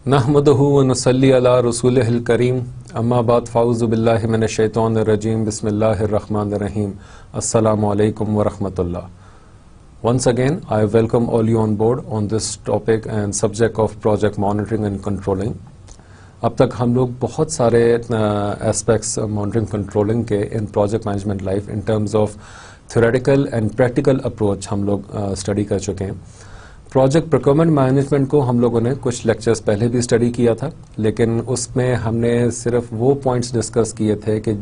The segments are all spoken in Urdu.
نحمدہ ونصلی علی رسولہ الکریم اما بعد فاعوذ باللہ من الشیطان الرجیم بسم اللہ الرحمن الرحیم السلام علیکم ورحمۃ اللہ. Once again, I welcome all you on board on this topic and subject of project monitoring and controlling. اب تک ہم لوگ بہت سارے اسپیکٹس مانیٹرنگ کنٹرولنگ کے ان project management life in terms of theoretical and practical approach ہم لوگ اسٹڈی کر چکے ہیں. پروجیکٹ پروکیورمنٹ مینجمنٹ کو ہم لوگوں نے کچھ لیکچرز پہلے بھی اسٹڈی کیا تھا، لیکن اس میں ہم نے صرف وہ پوائنٹس ڈسکس کیے تھے کہ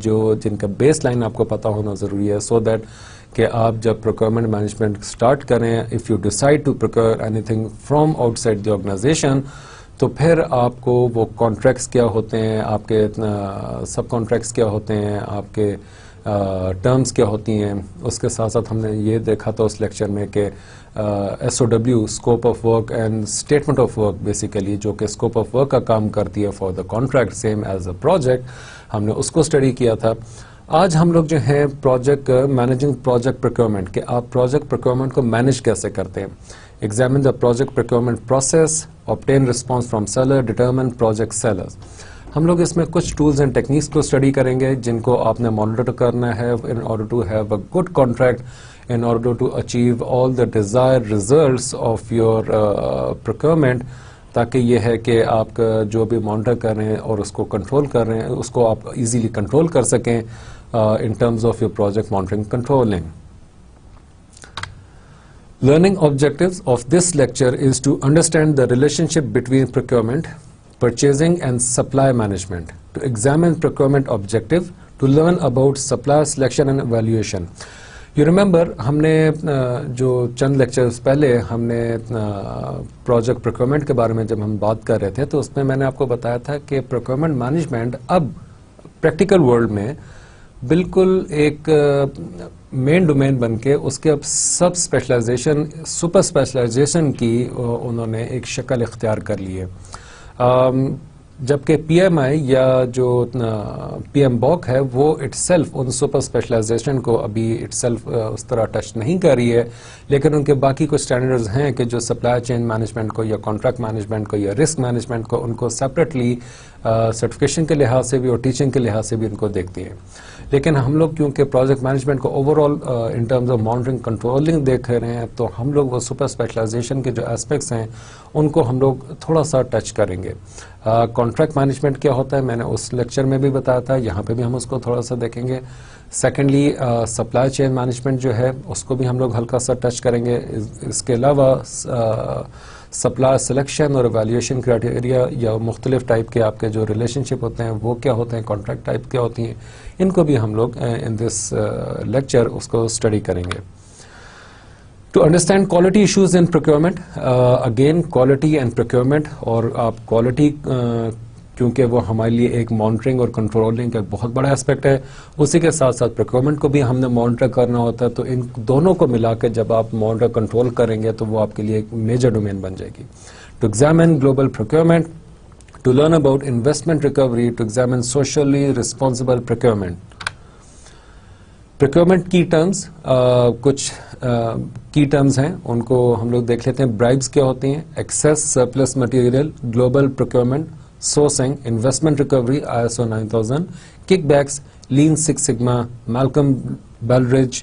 جن کا بیس لائن آپ کو پتہ ہونا ضروری ہے، سو دیٹ کہ آپ جب پروکیورمنٹ مینجمنٹ اسٹارٹ کریں، if you decide to procure anything from outside the organisation, تو پھر آپ کو وہ کانٹریکٹس کیا ہوتے ہیں، آپ کے سب کانٹریکٹس کیا ہوتے ہیں، آپ کے ٹرمز کیا ہوتی ہیں. اس کے ساتھ ساتھ ہم نے یہ دیکھا تھا اس لیکچر میں کہ S O W scope of work and statement of work basically جو کہ اسکوپ آف ورک کا کام کرتی ہے for the contract same as a project, ہم نے اس کو اسٹڈی کیا تھا. آج ہم لوگ جو ہیں پروجیکٹ مینیجنگ پروجیکٹ پروکیورمنٹ کہ آپ پروجیکٹ پروکیورمنٹ کو مینیج کیسے کرتے ہیں. Examine the project procurement process, obtain response from seller, determine project sellers. ہم لوگ اس میں کچھ ٹولز اینڈ ٹیکنیکس کو اسٹڈی کریں گے جن کو آپ نے مانیٹر کرنا ہے in order to have a good contract, in order to achieve all the desired results of your procurement، تاکہ یہ ہے کہ آپ جو بھی مانیٹر کر رہے ہیں اور اس کو کنٹرول کر رہے ہیں اس کو آپ ایزیلی کنٹرول کر سکیں in terms of your project monitoring controlling. Learning objectives of this lecture is to understand the relationship between procurement, purchasing and supply management, to examine procurement objective, to learn about supply selection and evaluation. You remember ہم نے جو چند لیکچرز پہلے ہم نے پروجیکٹ پروکیورمنٹ کے بارے میں جب ہم بات کر رہے تھے تو اس میں میں نے آپ کو بتایا تھا کہ پروکیورمنٹ مینجمنٹ اب پریکٹیکل ورلڈ میں بالکل ایک مین ڈومین بن کے اس کے اب سب اسپیشلائزیشن سپر اسپیشلائزیشن کی انہوں نے ایک شکل اختیار کر لی ہے. جبکہ پی ایم آئی یا جو پی ایم باک ہے وہ itself in super specialisation کو ابھی اٹ سیلف اس طرح ٹچ نہیں کر رہی ہے، لیکن ان کے باقی کچھ اسٹینڈرڈز ہیں کہ جو سپلائی چین مینجمنٹ کو یا کانٹریکٹ مینجمنٹ کو یا رسک مینجمنٹ کو ان کو سیپریٹلی سرٹیفکیشن کے لحاظ سے بھی اور ٹیچنگ کے لحاظ سے بھی ان کو دیکھتی ہیں. لیکن ہم لوگ کیونکہ پروجیکٹ مینجمنٹ کو over all in terms of monitoring controlling دیکھ رہے ہیں تو ہم لوگ وہ سپر اسپیشلائزیشن کے جو اسپیکٹس ہیں ان کو ہم لوگ تھوڑا سا ٹچ کریں گے. کانٹریکٹ مینجمنٹ کیا ہوتا ہے میں نے اس لیکچر میں بھی بتایا تھا، یہاں پہ بھی ہم اس کو تھوڑا سا دیکھیں گے. سیکنڈلی سپلائی چین مینجمنٹ جو ہے اس کو بھی ہم لوگ ہلکا سا ٹچ کریں گے. اس کے علاوہ سپلائی سلیکشن اور ایویلیویشن کرائٹیریا یا مختلف ٹائپ کے آپ کے جو ریلیشن شپ ہوتے ہیں وہ کیا ہوتے ہیں، کانٹریکٹ ٹائپ کیا ہوتی ہیں، ان کو بھی ہم لوگ ان دس لیکچر اس کو اسٹڈی کریں گے. To understand quality issues in procurement, again quality and procurement، اور آپ quality کیونکہ وہ ہمارے لیے ایک مانیٹرنگ اور کنٹرولنگ کا بہت بڑا اسپیکٹ ہے، اسی کے ساتھ ساتھ procurement کو بھی ہم نے مانیٹر کرنا ہوتا ہے، تو ان دونوں کو ملا کے جب آپ مانیٹر کنٹرول کریں گے تو وہ آپ کے لیے ایک میجر ڈومین بن جائے گی. To examine global procurement, to learn about investment recovery, to examine socially responsible procurement. Procurement کی ٹرمز کچھ کی ٹرمز ہیں ان کو ہم لوگ دیکھ لیتے ہیں. برائبس کیا ہوتی ہیں، excess surplus material, global procurement, sourcing, investment recovery ISO 9000، kickbacks, lean six sigma, Malcolm Baldrige,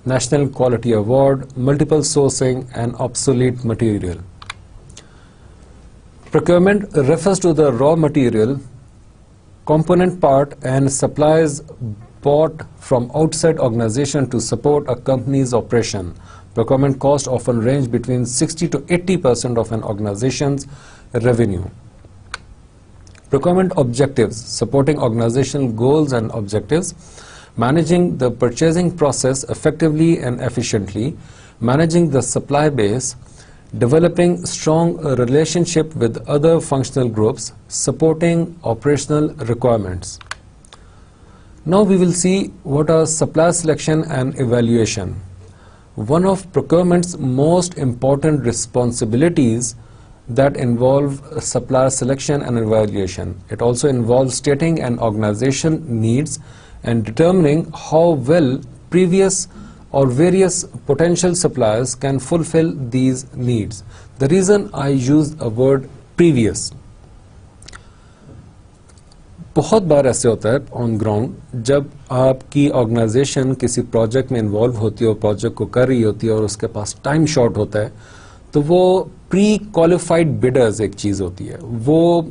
national quality award, multiple sourcing and obsolete material. Procurement refers to the raw material, component part and supplies bought from outside organization to support a company's operation. Procurement costs often range between 60 to 80% of an organization's revenue. Procurement objectives: supporting organizational goals and objectives, managing the purchasing process effectively and efficiently, managing the supply base, developing strong relationship with other functional groups, supporting operational requirements. Now we will see what are supply selection and evaluation. One of procurement's most important responsibilities that involve supplier selection and evaluation. It also involves stating an organization needs and determining how well previous or various potential suppliers can fulfill these needs. The reason I used a word previous, بہت بار ایسے ہوتا ہے آن گراؤنڈ جب آپ کی آرگنائزیشن کسی پروجیکٹ میں انوالو ہوتی ہے اور پروجیکٹ کو کر رہی ہوتی ہے اور اس کے پاس ٹائم شارٹ ہوتا ہے تو وہ پری کوالیفائڈ بڈرز ایک چیز ہوتی ہے, وہ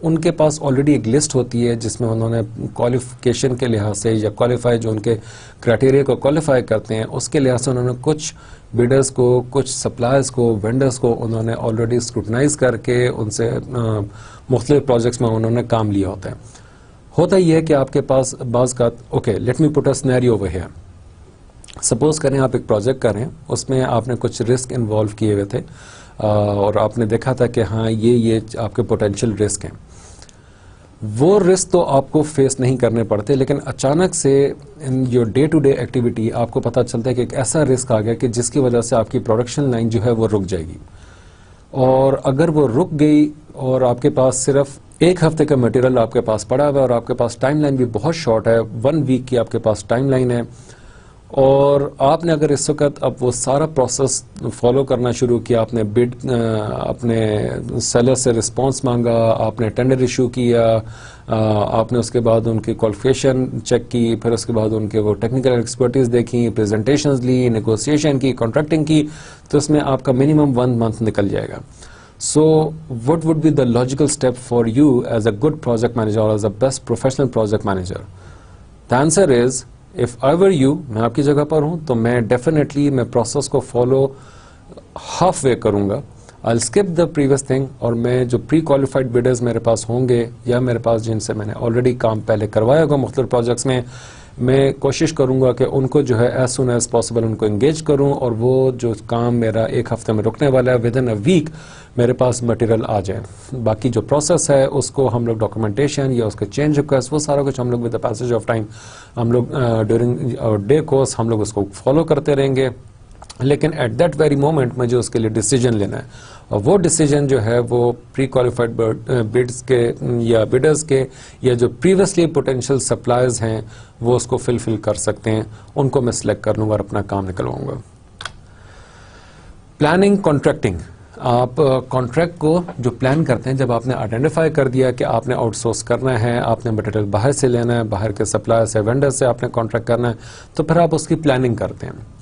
ان کے پاس آلریڈی ایک لسٹ ہوتی ہے جس میں انہوں نے کوالیفیکیشن کے لحاظ سے یا کوالیفائی جو ان کے کرائٹیریا کو کوالیفائی کرتے ہیں اس کے لحاظ سے انہوں نے کچھ بڈرز کو, کچھ سپلائرز کو, وینڈرز کو انہوں نے آلریڈی اسکروٹنائز کر کے ان سے مختلف پروجیکٹس میں انہوں نے کام لیا ہوتا ہے. ہوتا یہ ہے کہ آپ کے پاس بعض کا okay let me put a scenario over here. Suppose کریں آپ ایک پروجیکٹ کر رہے ہیں, اس میں آپ نے کچھ رسک انوالو کیے ہوئے تھے اور آپ نے دیکھا تھا کہ ہاں یہ آپ کے پوٹینشیل رسک ہیں. وہ رسک تو آپ کو فیس نہیں کرنے پڑتے, لیکن اچانک سے in your day to day activity آپ کو پتہ چلتا ہے کہ ایک ایسا رسک آ گیا کہ جس کی وجہ سے آپ کی پروڈکشن لائن جو ہے وہ رک جائے گی. اور اگر وہ رک گئی اور آپ کے پاس صرف ایک ہفتے کا مٹیریل آپ کے پاس پڑا ہوا ہے اور آپ کے پاس ٹائم لائن بھی بہت شارٹ ہے, 1 ویک کی آپ کے پاس ٹائم لائن ہے, اور آپ نے اگر اس وقت اب وہ سارا پروسیس فالو کرنا شروع کیا, آپ نے بڈ اپنے سیلر سے رسپانس مانگا, آپ نے ٹینڈر ایشو کیا, آپ نے اس کے بعد ان کی کوالیفیکیشن چیک کی, پھر اس کے بعد ان کے وہ ٹیکنیکل ایکسپرٹیز دیکھی, پریزنٹیشنز لی, نیگوسیشن کی, کانٹریکٹنگ کی, تو اس میں آپ کا منیمم 1 منتھ نکل جائے گا. So what would be the logical step for you as a good project manager or as a best professional project manager? The answer is, if I were you, میں آپ کی جگہ پر ہوں تو میں definitely میں process کو follow half way کروں گا. I'll skip the previous thing اور میں جو pre qualified bidders میرے پاس ہوں گے یا میرے پاس جن سے میں نے already کام پہلے کروایا ہوگا مختلف projects میں کوشش کروں گا کہ ان کو جو ہے as soon as possible ان کو انگیج کروں اور وہ جو کام میرا ایک ہفتے میں رکنے والا ہے within a week میرے پاس مٹیریل آ جائے. باقی جو پروسیس ہے اس کو ہم لوگ ڈاکومنٹیشن یا اس کے چینج ریکویسٹ وہ سارا کچھ ہم لوگ with the passage of time ہم لوگ ڈیورنگ ڈے کورس ہم لوگ اس کو فالو کرتے رہیں گے. لیکن ایٹ دیٹ ویری مومنٹ مجھے اس کے لیے ڈیسیجن لینا ہے, اور وہ ڈیسیجن جو ہے وہ پری کوالیفائڈ بڈس کے یا بڈرز کے یا جو پریویسلی پوٹینشیل سپلائرز ہیں وہ اس کو فل کر سکتے ہیں, ان کو میں سلیکٹ کر لوں گا اور اپنا کام نکلواؤں گا. پلاننگ کانٹریکٹنگ, آپ کانٹریکٹ کو جو پلان کرتے ہیں جب آپ نے آئیڈینٹیفائی کر دیا کہ آپ نے آؤٹ سورس کرنا ہے, آپ نے مٹیریل باہر سے لینا ہے, باہر کے سپلائر سے وینڈر سے آپ نے کانٹریکٹ کرنا ہے, تو پھر آپ اس کی پلاننگ کرتے ہیں.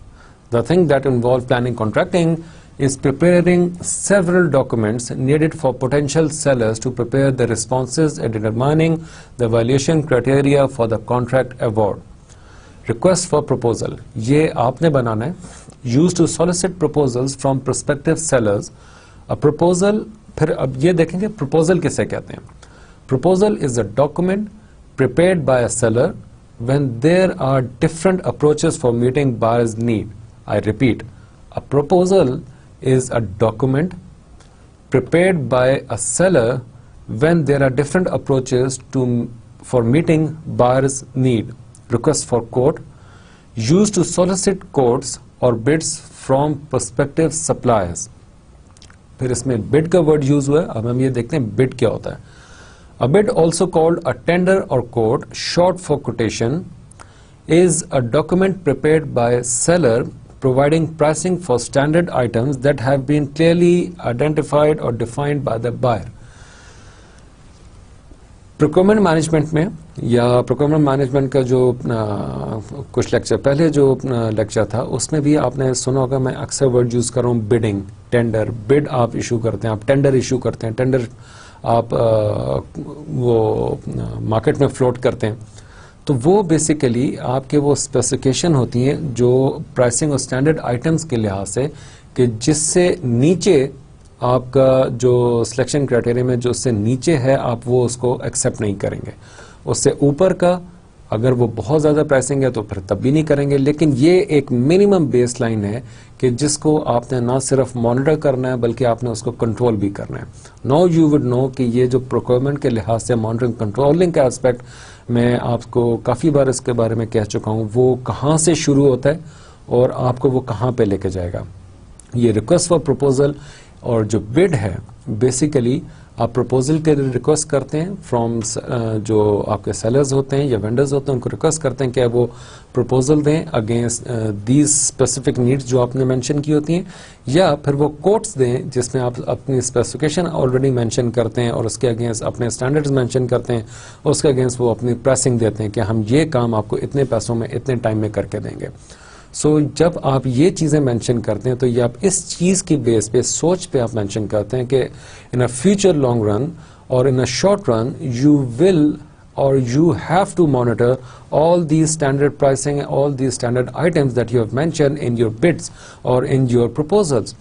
The thing that involves planning contracting is preparing several documents needed for potential sellers to prepare the responses and determining the evaluation criteria for the contract award. Request for proposal, یہ آپ نے بنانا ہے. Used to solicit proposals from prospective sellers. A proposal, پھر اب یہ دیکھیں گے proposal کسے کہتے ہیں. Proposal is a document prepared by a seller when there are different approaches for meeting buyer's need. I repeat, a proposal is a document prepared by a seller when there are different approaches for meeting buyer's need. Request for quote, used to solicit quotes or bids from prospective suppliers. پھر اس میں bid کا word use ہوا ہے, اب ہم یہ دیکھتے ہیں bid کیا ہوتا ہے. A bid, also called a tender or quote, short for quotation, is a document prepared by seller providing pricing for standard items that have been clearly identified or defined by the buyer. Procurement management میں یا procurement management کا جو کچھ لیکچر پہلے جو لیکچر تھا اس میں بھی آپ نے سنا ہوگا, میں اکثر ورڈ یوز کر رہا ہوں bidding, tender. bid آپ ایشو کرتے ہیں, آپ ٹینڈر ایشو کرتے ہیں, ٹینڈر آپ وہ مارکیٹ میں فلوٹ کرتے ہیں. تو وہ بیسیکلی آپ کے وہ اسپیسیفکیشن ہوتی ہیں جو پرائسنگ اور اسٹینڈرڈ آئٹمس کے لحاظ سے کہ جس سے نیچے آپ کا جو سلیکشن کرائٹیریا میں جو اس سے نیچے ہے آپ وہ اس کو ایکسیپٹ نہیں کریں گے. اس سے اوپر کا اگر وہ بہت زیادہ پرائسنگ ہے تو پھر تب بھی نہیں کریں گے. لیکن یہ ایک منیمم بیس لائن ہے کہ جس کو آپ نے نہ صرف مانیٹر کرنا ہے بلکہ آپ نے اس کو کنٹرول بھی کرنا ہے. ناؤ یو وڈ نو کہ یہ جو پروکیورمنٹ کے لحاظ سے مانیٹرنگ کنٹرولنگ کا اسپیکٹ میں آپ کو کافی بار اس کے بارے میں کہہ چکا ہوں, وہ کہاں سے شروع ہوتا ہے اور آپ کو وہ کہاں پہ لے کے جائے گا. یہ ریکویسٹ فار پروپوزل اور جو بڈ ہے بیسیکلی آپ پروپوزل کے لیے ریکویسٹ کرتے ہیں فرام جو آپ کے سیلرز ہوتے ہیں یا وینڈرز ہوتے ہیں، ان کو ریکویسٹ کرتے ہیں کہ وہ پروپوزل دیں اگینسٹ دیز اسپیسیفک نیڈس جو آپ نے مینشن کی ہوتی ہیں، یا پھر وہ کوٹس دیں جس میں آپ اپنی اسپیسیفکیشن آلریڈی مینشن کرتے ہیں اور اس کے اگینسٹ اپنے اسٹینڈرڈز مینشن کرتے ہیں، اور اس کے اگینسٹ وہ اپنی پریسنگ دیتے ہیں کہ ہم یہ کام آپ کو اتنے پیسوں میں اتنے ٹائم میں کر کے دیں گے. سو جب آپ یہ چیزیں مینشن کرتے ہیں تو یہ آپ اس چیز کی بیس پہ سوچ پہ آپ مینشن کرتے ہیں کہ ان اے فیوچر لانگ رن اور ان a short run you will اور you have to monitor all these standard pricing, all these standard items that you have mentioned in your bids or in your proposals.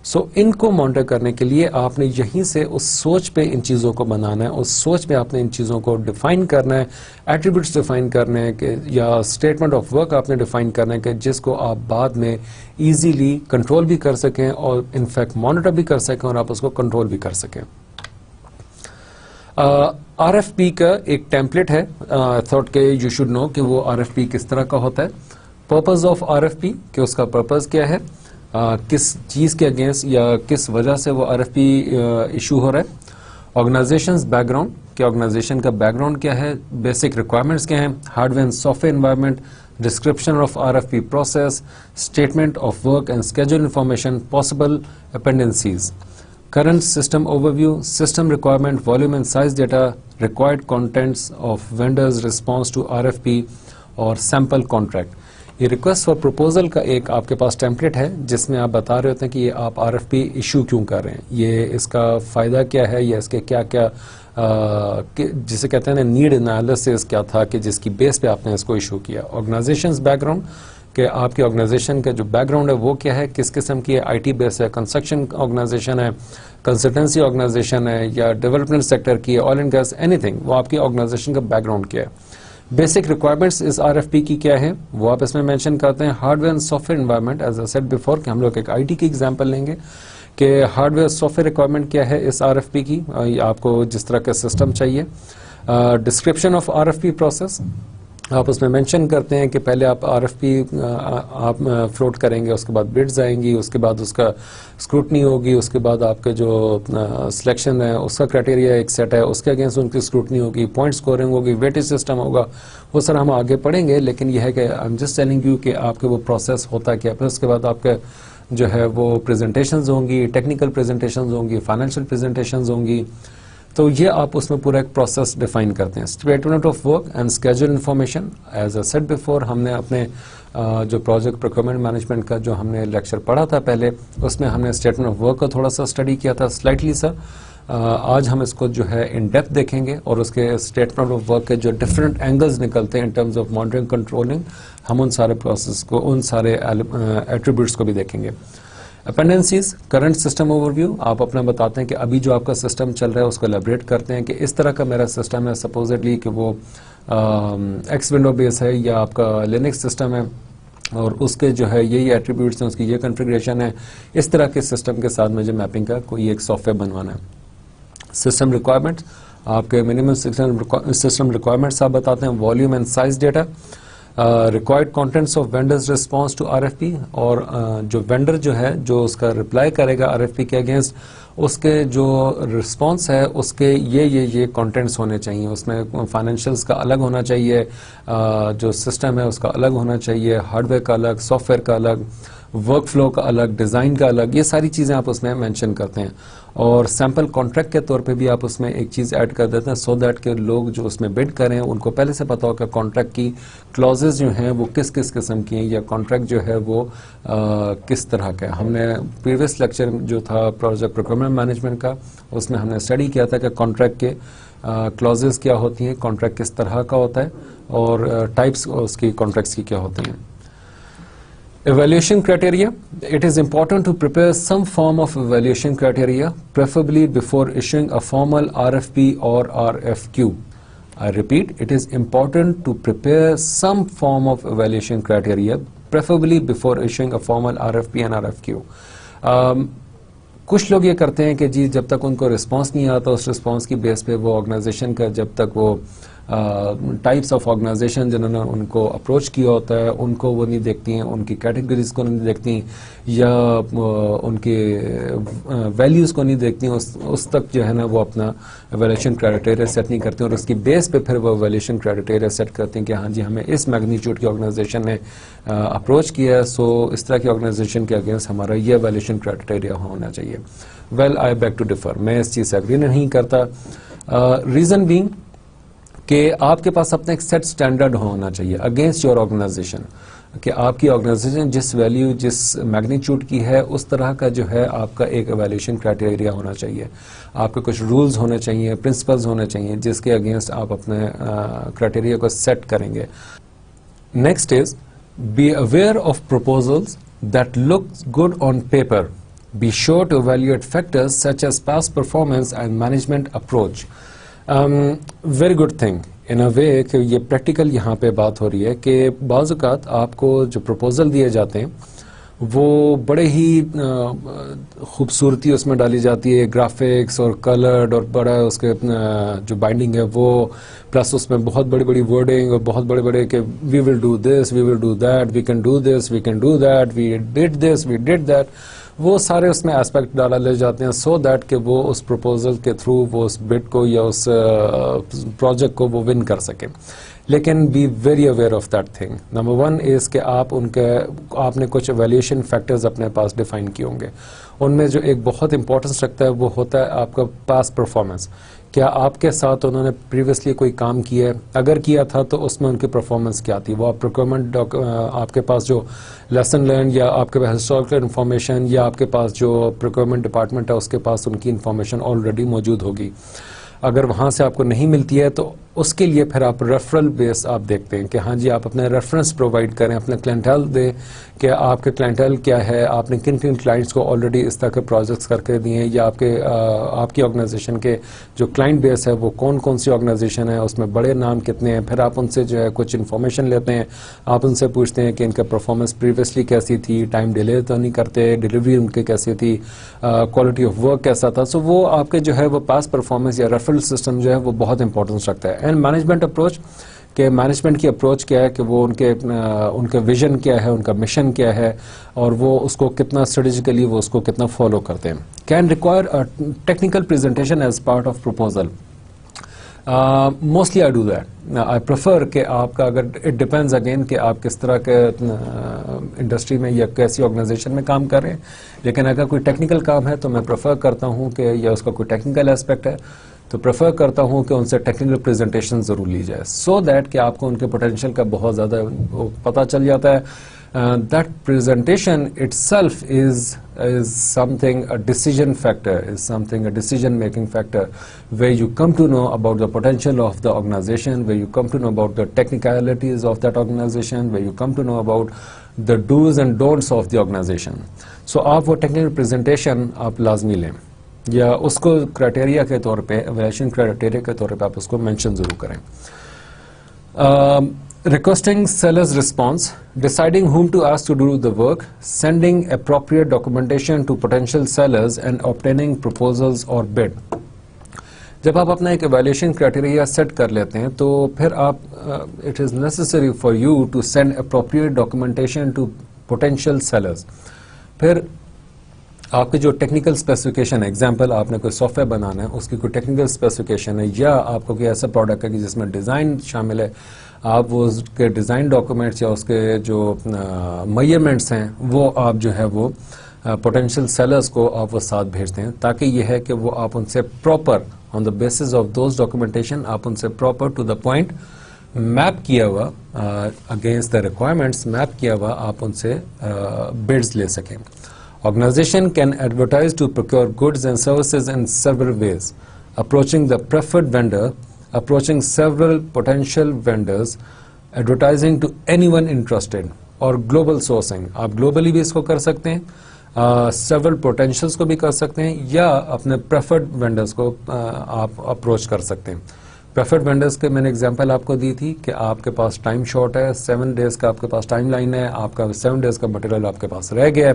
سو ان کو مانیٹر کرنے کے لیے آپ نے یہیں سے اس سوچ پہ ان چیزوں کو بنانا ہے، اس سوچ پہ آپ نے ان چیزوں کو ڈیفائن کرنا ہے، ایٹریبیوٹس ڈیفائن کرنے ہیں کہ یا اسٹیٹمنٹ آف ورک آپ نے ڈیفائن کرنا ہے کہ جس کو آپ بعد میں ایزیلی کنٹرول بھی کر سکیں اور انفیکٹ مانیٹر بھی کر سکیں اور آپ اس کو کنٹرول بھی کر سکیں. آر ایف پی کا ایک ٹیمپلیٹ ہے، تھاٹ کہ یو شوڈ نو کہ وہ آر ایف پی کس طرح کا ہوتا ہے. Purpose of R F P کہ اس کا پرپز کیا ہے، کس چیز کے اگینسٹ یا کس وجہ سے وہ آر ایف پی ایشو ہو رہا ہے. آرگنائزیشنز بیک گراؤنڈ کہ آرگنائزیشن کا بیک گراؤنڈ کیا ہے، بیسک ریکوائرمنٹس کیا ہیں، hardware and software environment, description of R F P process, statement of work and schedule information, possible dependencies, current system overview, system requirement, volume and size data, required contents of vendors response to RFP اور sample contract. یہ ریکویسٹ فار پروپوزل کا ایک آپ کے پاس ٹیمپلیٹ ہے جس میں آپ بتا رہے ہوتے ہیں کہ یہ آپ آر ایف پی ایشو کیوں کر رہے ہیں، یہ اس کا فائدہ کیا ہے، یا اس کے کیا کیا جسے کہتے ہیں نیڈ انالیسس کیا تھا کہ جس کی بیس پہ آپ نے اس کو ایشو کیا. آرگنائزیشنز بیک گراؤنڈ کہ آپ کی آرگنائزیشن کا جو بیک گراؤنڈ ہے وہ کیا ہے، کس قسم کی آئی ٹی بیس ہے، کنسٹرکشن آرگنائزیشن ہے، کنسلٹنسی آرگنائزیشن ہے، یا ڈیولپمنٹ سیکٹر کی ہے، oil and gas, anything, وہ آپ کی آرگنائزیشن کا بیک گراؤنڈ کیا ہے. بیسک ریکوائرمنٹس اس آر ایف پی کی کیا ہے وہ آپ اس میں مینشن کرتے ہیں. Hardware and software environment as a set before کہ ہم لوگ ایک آئی ٹی کی ایگزامپل لیں گے کہ hard where soft where requirement کیا ہے اس آر ایف پی کی، آپ کو جس طرح کا سسٹم چاہیے. Description of R F P process آپ اس میں مینشن کرتے ہیں کہ پہلے آپ آر ایف پی آپ فلوٹ کریں گے، اس کے بعد بڈز آئیں گی، اس کے بعد اس کا اسکروٹنی ہوگی، اس کے بعد آپ کے جو سلیکشن ہے اس کا کرائٹیریا ایک سیٹ ہے، اس کے اگینسٹ ان کی اسکروٹنی ہوگی، پوائنٹ اسکورنگ ہوگی، ویٹیج سسٹم ہوگا، وہ سر ہم آگے پڑھیں گے. لیکن یہ ہے کہ I am just telling you کہ آپ کے وہ پروسیس ہوتا کیا. پھر اس کے بعد آپ کے جو ہے وہ پریزنٹیشنز ہوں گی، ٹیکنیکل پریزنٹیشنز ہوں گی، فائنینشیل پریزنٹیشنز ہوں گی. تو یہ آپ اس میں پورا ایک پروسیس ڈیفائن کرتے ہیں. Statement of work and schedule information as a set before ہم نے اپنے جو پروجیکٹ پروکیورمنٹ مینجمنٹ کا جو ہم نے لیکچر پڑھا تھا پہلے، اس میں ہم نے اسٹیٹمنٹ آف ورک کا تھوڑا سا اسٹڈی کیا تھا سلائٹلی سا. آج ہم اس کو جو ہے ان ڈیپتھ دیکھیں گے اور اس کے اسٹیٹمنٹ آف ورک کے جو ڈفرینٹ اینگلز نکلتے ہیں ان ٹرمز آف مانیٹرنگ کنٹرولنگ، ہم ان سارے پروسیس کو، ان سارے ایٹریبیوٹس کو بھی دیکھیں گے. اپینڈنسیز کرنٹ سسٹم اوور ویو آپ اپنا بتاتے ہیں کہ ابھی جو آپ کا سسٹم چل رہا ہے اس کو ایلیبریٹ کرتے ہیں کہ اس طرح کا میرا سسٹم ہے، سپوزٹلی کہ وہ ایکس ونڈو بیس ہے یا آپ کا لینکس سسٹم ہے اور اس کے جو ہے یہی ایٹریبیوٹس ہیں، اس کی یہ کنفیگریشن ہے. اس طرح کے سسٹم کے ساتھ مجھے میپنگ کا کوئی ایک سافٹ ویئر بنوانا ہے. سسٹم ریکوائرمنٹ آپ کے منیمم سسٹم ریکوائرمنٹس آپ بتاتے ہیں. Volume and size data, required contents of vendors response to R F P, اور جو وینڈر جو ہے جو اس کا رپلائی کرے گا آر ایف پی کے اگینسٹ، اس کے جو رسپانس ہے اس کے یہ کانٹینٹس ہونے چاہیے. اس میں فائنینشیلس کا الگ ہونا چاہیے، جو سسٹم ہے اس کا الگ ہونا چاہیے، ہارڈ ویئر کا الگ، سافٹ ویئر کا الگ، ورک فلو کا الگ، ڈیزائن کا الگ، یہ ساری چیزیں آپ اس میں مینشن کرتے ہیں. اور سیمپل کانٹریکٹ کے طور پہ بھی آپ اس میں ایک چیز ایڈ کر دیتے ہیں سو دیٹ کہ لوگ جو اس میں بڈ کریں ان کو پہلے سے پتا ہو کہ کانٹریکٹ کی کلوزز جو ہیں وہ کس کس قسم کی ہیں یا کانٹریکٹ جو ہے وہ کس طرح کا ہے. ہم نے پریویس لیکچر جو تھا پروجیکٹ پروکیورمنٹ مینجمنٹ کا، اس میں ہم نے اسٹڈی کیا تھا کہ کانٹریکٹ کے کلوزز کیا ہوتی ہیں، کانٹریکٹ کس طرح کا ہوتا ہے اور ٹائپس اس کی کانٹریکٹس کی کیا ہوتی ہیں. Evaluation criteria. It is important to prepare some form of evaluation criteria, preferably before issuing a formal RFP or RFQ. I repeat, it is important to prepare some form of evaluation criteria, preferably before issuing a formal RFP and RFQ. کچھ لوگ یہ کرتے ہیں کہ جی جب تک ان کو رسپانس نہیں آتا اس رسپانس کی بیس پہ وہ آرگنائزیشن کا جب تک وہ ٹائپس آف آرگنائزیشن جنہوں نے ان کو اپروچ کیا ہوتا ہے ان کو وہ نہیں دیکھتی ہیں, ان کی کیٹیگریز کو نہیں دیکھتی یا ان کے ویلیوز کو نہیں دیکھتی ہیں, اس تک جو ہے نا وہ اپنا ایویلیوشن کرائٹیریا سیٹ نہیں کرتی, اور اس کی بیس پہ پھر وہ ایویلیوشن کرائٹیریا سیٹ کرتے ہیں کہ ہاں جی ہمیں اس میگنیچیوڈ کی آرگنائزیشن نے اپروچ کیا ہے, سو اس طرح کی آرگنائزیشن کے اگینسٹ ہمارا یہ ایویلیوشن کرائٹیریا ہونا چاہیے. Well I beg to differ, میں اس چیز سے اگری نہیں کرتا. ریزن بینگ کہ آپ کے پاس اپنا ایک سیٹ اسٹینڈرڈ ہونا چاہیے اگینسٹ یور آرگنائزیشن, کہ آپ کی آرگنائزیشن جس ویلیو جس میگنیچیوڈ کی ہے اس طرح کا جو ہے آپ کا ایک ایویلیوشن کرائٹیریا ہونا چاہیے, آپ کے کچھ رولز ہونے چاہیے, پرنسپلز ہونے چاہیے جس کے اگینسٹ آپ اپنے کرائٹیریا کو سیٹ کریں گے. Next is be aware of proposals that look good on paper, be sure to evaluate factors such as past performance and management approach. Very good thing in a way کہ یہ پریکٹیکل یہاں پہ بات ہو رہی ہے کہ بعض اوقات آپ کو جو پروپوزل دیے جاتے ہیں وہ بڑے ہی خوبصورتی اس میں ڈالی جاتی ہے, گرافکس اور کلرڈ اور بڑا اس کے جو بائنڈنگ ہے وہ, پلس اس میں بہت بڑی بڑی ورڈنگ اور بہت بڑے بڑے کہ we will do this, we will do that, we can do this, we can do that, we did this, we did that, وہ سارے اس میں ایسپیکٹ ڈالا لے جاتے ہیں سو دیٹ کہ وہ اس پروپوزل کے تھرو وہ اس بڈ کو یا اس پروجیکٹ کو وہ ون کر سکیں. لیکن be very aware of that thing. Number one is کہ آپ نے کچھ ایویلیوشن فیکٹرز اپنے پاس ڈیفائن کیے ہوں گے, ان میں جو ایک بہت امپورٹنس رکھتا ہے وہ ہوتا ہے آپ کا پاس پرفارمنس. کیا آپ کے ساتھ انہوں نے پریویسلی کوئی کام کیا ہے, اگر کیا تھا تو اس میں ان کی پرفارمنس کیا تھی, وہ آپ پروکیورمنٹ آپ کے پاس جو لیسن لرن یا آپ کے پاس ہسٹوریکل انفارمیشن یا آپ کے پاس جو پروکیورمنٹ ڈپارٹمنٹ ہے اس کے پاس ان کی انفارمیشن آلریڈی موجود ہوگی. اگر وہاں سے آپ کو نہیں ملتی ہے تو اس کے لیے پھر آپ ریفرل بیس آپ دیکھتے ہیں کہ ہاں جی آپ اپنے ریفرنس پرووائڈ کریں, اپنے کلائنٹیل دیں کہ آپ کے کلائنٹیل کیا ہے, آپ نے کن کن کلائنٹس کو آلریڈی اس طرح کے پروجیکٹس کر کے دیے ہیں, یا آپ کی آرگنائزیشن کے جو کلائنٹ بیس ہے وہ کون کون سی آرگنائزیشن ہے, اس میں بڑے نام کتنے ہیں. پھر آپ ان سے جو ہے کچھ انفارمیشن لیتے ہیں, آپ ان سے پوچھتے ہیں کہ ان کا پرفارمنس پریویسلی کیسی تھی, ٹائم ڈیلے تو نہیں کرتے, ڈلیوری ان کی کیسی تھی, کوالٹی آف ورک کیسا تھا. سو وہ آپ کے جو ہے وہ پاس پرفارمنس یا ریفرل سسٹم جو ہے وہ بہت امپورٹنس رکھتا ہے. اینڈ مینجمنٹ اپروچ کہ مینجمنٹ کی اپروچ کیا ہے, کہ وہ ان کے ویژن کیا ہے, ان کا مشن کیا ہے, اور وہ اس کو کتنا اسٹریٹجیکلی وہ اس کو کتنا فالو کرتے ہیں. Can require technical presentation as part of proposal. Mostly I do that. I prefer کہ آپ کا اگر اٹ ڈپینڈز اگین کہ آپ کس طرح کے انڈسٹری میں یا کیسی آرگنائزیشن میں کام کر رہے ہیں, لیکن اگر کوئی ٹیکنیکل کام ہے تو میں پریفر کرتا ہوں کہ یا اس کا کوئی ٹیکنیکل اسپیکٹ ہے تو پریفر کرتا ہوں کہ ان سے ٹیکنیکل پریزنٹیشن ضرور لی جائے, سو دیٹ کہ آپ کو ان کے پوٹینشیل کا بہت زیادہ پتہ چل جاتا ہے. That presentation itself is something, a decision factor, is something, a decision making factor, where you come to know about the potential of the organization, where you come to know about the technicalities of that organization, where you come to know about the do's and don'ts of the organization. So آپ وہ technical presentation آپ لازمی لیں, یا اس کو کرائٹیریا کے طور پہ, ایویلیوشن کرائٹیریا کے طور پہ آپ اس کو مینشن ضرور کریں. Requesting seller's response, deciding whom to ask to do the work, sending appropriate documentation to potential sellers and obtaining proposals or bid. جب آپ اپنا ایک ایویلیوشن کرائٹیریا سیٹ کر لیتے ہیں تو پھر آپ it is necessary for you to send appropriate documentation to potential sellers. پھر آپ کے جو ٹیکنیکل اسپیسیفکیشن ہے, ایگزامپل آپ نے کوئی سافٹ ویئر بنانا ہے, اس کی کوئی ٹیکنیکل اسپیسیفکیشن ہے, یا آپ کو کوئی ایسا پروڈکٹ ہے کہ جس میں ڈیزائن شامل ہے, آپ وہ اس کے ڈیزائن ڈاکومنٹس یا اس کے جو میجرمنٹس ہیں وہ آپ جو ہے وہ پوٹینشیل سیلرز کو آپ وہ ساتھ بھیجتے ہیں, تاکہ یہ ہے کہ وہ آپ ان سے proper on the basis of those documentation آپ ان سے proper to the point map کیا ہوا اگینسٹ دا ریکوائرمنٹس میپ کیا ہوا آپ ان سے بڈز لے سکیں. Organization can advertise to procure goods and services in several ways: approaching the preferred vendor, approaching several potential vendors, advertising to anyone interested, اور global sourcing. آپ globally بھی اس کو کر سکتے ہیں, several potentials کو بھی کر سکتے ہیں, یا اپنے preferred vendors کو آپ approach کر سکتے ہیں. پریفرڈ وینڈرز کے میں نے ایگزامپل آپ کو دی تھی کہ آپ کے پاس ٹائم شارٹ ہے, 7 days کا آپ کے پاس ٹائم لائن ہے, آپ کا 7 days کا مٹیریل آپ کے پاس رہ گیا ہے.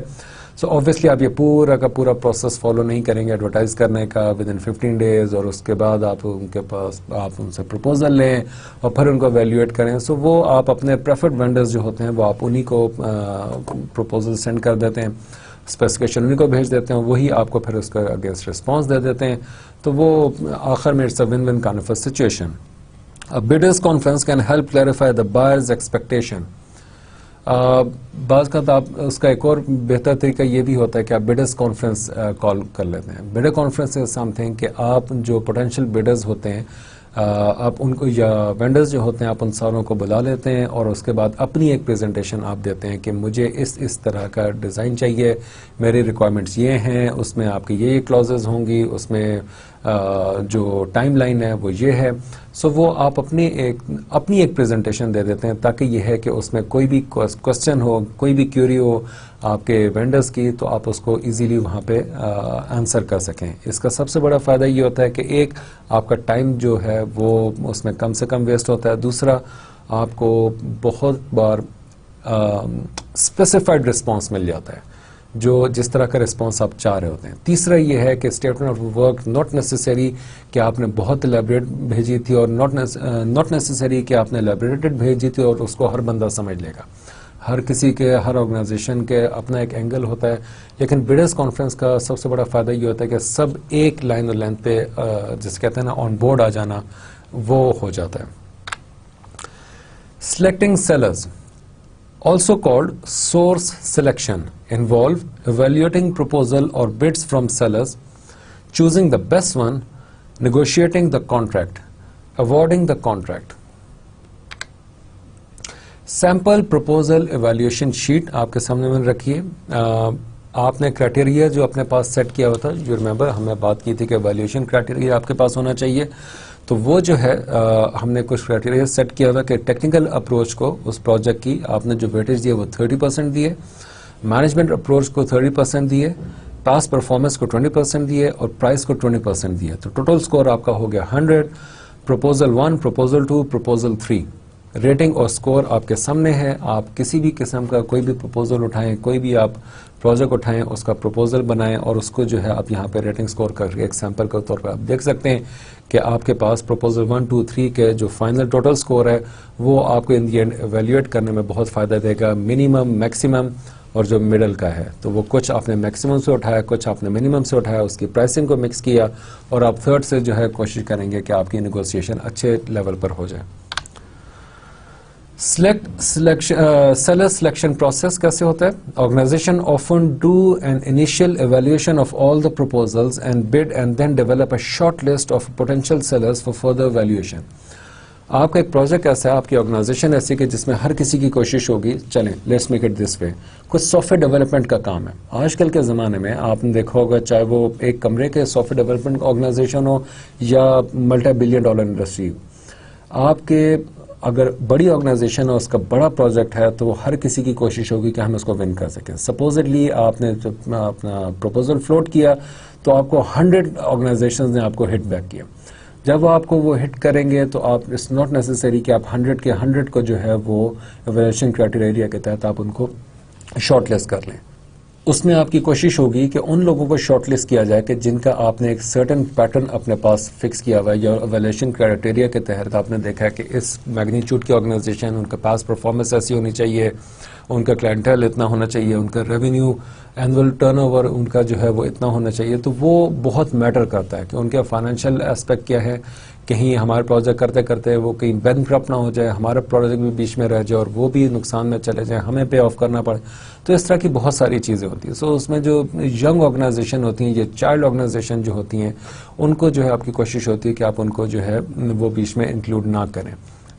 سو آبویسلی آپ یہ پورا کا پورا پروسیس فالو نہیں کریں گے ایڈورٹائز کرنے کا ود ان 15 days, اور اس کے بعد آپ ان کے پاس آپ ان سے پروپوزل لیں اور پھر ان کو ایویلیویٹ کریں. سو وہ آپ اپنے پریفرڈ وینڈرز جو ہوتے ہیں وہ آپ انہی کو پروپوزل سینڈ کر دیتے ہیں, اسپیسیفکیشن انہیں کو بھیج دیتے ہیں, وہی آپ کو پھر اس کا اگینسٹ رسپانس دے دیتے ہیں. تو وہ آخر میں it's a one one kind of a situation. bidders conference can help clarify the buyer's expectation. بعض کا آپ اس کا ایک اور بہتر طریقہ یہ بھی ہوتا ہے کہ آپ bidders conference کال کر لیتے ہیں. bidder conference is something کہ آپ جو potential bidders ہوتے ہیں آپ ان کو یا وینڈرز جو ہوتے ہیں آپ ان ساروں کو بلا لیتے ہیں اور اس کے بعد اپنی ایک پریزنٹیشن آپ دیتے ہیں کہ مجھے اس طرح کا ڈیزائن چاہیے, میری ریکوائرمنٹس یہ ہیں, اس میں آپ کی یہ کلوزز ہوں گی, اس میں جو ٹائم لائن ہے وہ یہ ہے. سو وہ آپ اپنی ایک پریزنٹیشن دے دیتے ہیں تاکہ یہ ہے کہ اس میں کوئی بھی کوسچن ہو, کوئی بھی کیوری ہو آپ کے وینڈرز کی تو آپ اس کو ایزیلی وہاں پہ آنسر کر سکیں. اس کا سب سے بڑا فائدہ یہ ہوتا ہے کہ ایک آپ کا ٹائم جو ہے وہ اس میں کم سے کم ویسٹ ہوتا ہے, دوسرا آپ کو بہت بار اسپیسیفائڈ رسپانس مل جاتا ہے جو جس طرح کا رسپانس آپ چاہ رہے ہوتے ہیں. تیسرا یہ ہے کہ statement of work not necessary کہ آپ نے بہت الیبریٹ بھیجی تھی اور ناٹ نیسیسری کہ آپ نے الیبریٹڈ بھیجی تھی اور اس کو ہر بندہ سمجھ لے گا. ہر کسی کے, ہر آرگنائزیشن کے اپنا ایک اینگل ہوتا ہے, لیکن بڈرز کانفرنس کا سب سے بڑا فائدہ یہ ہوتا ہے کہ سب ایک لائن اور لینتھ پہ جس کہتے ہیں نا آن بورڈ آ جانا وہ ہو جاتا ہے. Selecting sellers also called source selection involve evaluating proposal or bids from sellers, choosing the best one, negotiating the contract, awarding the contract. Sample proposal evaluation sheet آپ کے سامنے میں رکھیے. آپ نے کرائٹیریا جو اپنے پاس سیٹ کیا ہوا تھا, یو ریمبر ہم نے بات کی تھی کہ ایویلیویشن کرائٹیریا آپ کے پاس ہونا چاہیے, تو وہ جو ہے ہم نے کچھ کرائٹیریا سیٹ کیا ہوا کہ ٹیکنیکل اپروچ کو اس پروجیکٹ کی آپ نے جو ویٹیج دی ہے وہ 30% دی ہے, مینجمنٹ اپروچ کو 30% دی ہے, پاس پرفارمنس کو 20% دی ہے اور پرائز کو 20% دی ہے. تو ٹوٹل سکور آپ کا ہو گیا 100. Proposal 1, proposal 2, proposal 3. ریٹنگ اور سکور آپ کے سامنے ہے. آپ کسی بھی قسم کا کوئی بھی پروپوزل اٹھائیں, کوئی بھی آپ پروجیکٹ اٹھائیں, اس کا پروپوزل بنائیں اور اس کو جو ہے آپ یہاں پہ ریٹنگ سکور کر ایک سیمپل کے طور پہ آپ دیکھ سکتے ہیں کہ آپ کے پاس پروپوزل 1, 2, 3 کے جو فائنل ٹوٹل سکور ہے وہ آپ کو ان دی اینڈ ایویلیویٹ کرنے میں بہت فائدہ دے گا, منیمم, میکسیمم اور جو مڈل کا ہے. تو وہ کچھ آپ نے میکسیمم سے اٹھایا, کچھ آپ نے منیمم سے اٹھایا, اس کی پرائسنگ کو مکس کیا اور آپ تھرڈ سے جو ہے کوشش کریں گے کہ آپ کی نیگوسیشن اچھے لیول پر ہو جائے. سیلر سلیکشن پروسیس کیسے ہوتا ہے؟ Organisation often do an initial evaluation of all the proposals and bid and then develop a short list of potential sellers for further evaluation. آپ کا ایک پروجیکٹ ایسا ہے, آپ کی آرگنائزیشن ایسی کہ جس میں ہر کسی کی کوشش ہوگی چلیں لیٹس میک اٹ دس وے. کچھ سافٹ ویئر ڈیولپمنٹ کا کام ہے. آج کل کے زمانے میں آپ نے دیکھا ہوگا چاہے وہ ایک کمرے کے سافٹ ویئر ڈیولپمنٹ آرگنائزیشن ہو یا ملٹی بلین ڈالر انڈسٹری, آپ کے اگر بڑی آرگنائزیشن ہے, اس کا بڑا پروجیکٹ ہے, تو وہ ہر کسی کی کوشش ہوگی کہ ہم اس کو ون کر سکیں. سپوزڈلی آپ نے اپنا پروپوزل فلوٹ کیا تو آپ کو 100 آرگنائزیشنز نے آپ کو ہٹ بیک کیا. جب آپ کو وہ ہٹ کریں گے تو آپ اٹس ناٹ نیسیسری کہ آپ 100 کے 100 کو جو ہے وہ ایویلیویشن کرائٹیریا کے تحت آپ ان کو شارٹ لسٹ کر لیں. اس میں آپ کی کوشش ہوگی کہ ان لوگوں کو شارٹ لسٹ کیا جائے کہ جن کا آپ نے ایک سرٹن پیٹرن اپنے پاس فکس کیا ہوا ہے, یا ایویلیویشن کرائٹیریا کے تحت آپ نے دیکھا ہے کہ اس میگنیچیوڈ کی آرگنائزیشن, ان کا پاس پرفارمنس ایسی ہونی چاہیے, ان کا کلائنٹیل اتنا ہونا چاہیے, ان کا revenue annual turn over in کا جو ہے وہ اتنا ہونا چاہیے. تو وہ بہت میٹر کرتا ہے کہ ان کا فائنینشیل اسپیکٹ کیا ہے, کہیں ہمارے پروجیکٹ کرتے کرتے وہ کہیں بینکرپٹ نہ ہو جائے, ہمارا پروجیکٹ بھی بیچ میں رہ جائے اور وہ بھی نقصان میں چلے جائیں, ہمیں پے آف کرنا پڑے. تو اس طرح کی بہت ساری چیزیں ہوتی ہیں. سو اس میں جو ینگ آرگنائزیشن ہوتی ہیں, یہ چائلڈ آرگنائزیشن جو ہوتی ہیں, ان کو جو ہے آپ کی کوشش ہوتی ہے کہ آپ ان کو جو ہے وہ بیچ میں انکلوڈ نہ کریں.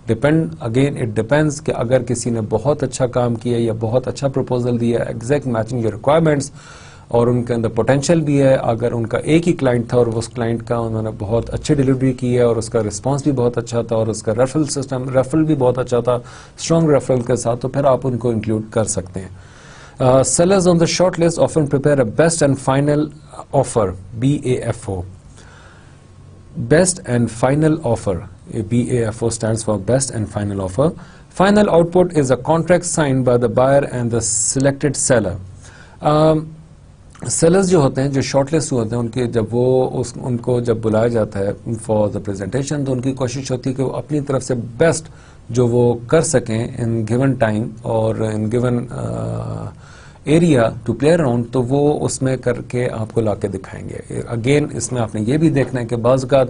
اگین اٹ ڈپینڈز کہ اگر کسی نے بہت اچھا کام کیا یا بہت اچھا پروپوزل دیا, ایگزیکٹ میچنگ یور ریکوائرمنٹس, اور ان کے اندر پوٹینشیل بھی ہے. اگر ان کا ایک ہی کلائنٹ تھا اور اس کلائنٹ کا انہوں نے بہت اچھی ڈلیوری کی ہے اور اس کا رسپانس بھی بہت اچھا تھا اور اس کا ریفرل سسٹم ریفرل بھی بہت اچھا تھا, اسٹرانگ ریفرل کے ساتھ, تو پھر آپ ان کو انکلوڈ کر سکتے ہیں. Sellers on the short list often prepare a best and final offer, BAFO. Best and final offer. BAFO stands for best and final offer. Final output is a contract signed by the buyer and the selected seller. Sellers جو ہوتے ہیں, جو شارٹ لسٹ ہوتے ہیں, ان کے جب ان کو جب بلایا جاتا ہے فار دا پریزنٹیشن, تو ان کی کوشش ہوتی ہے کہ وہ اپنی طرف سے بیسٹ جو وہ کر سکیں ان گیون ٹائم اور in given area to play around, تو وہ اس میں کر کے آپ کو لا کے دکھائیں گے. اگین اس میں آپ نے یہ بھی دیکھنا ہے کہ بعض اوقات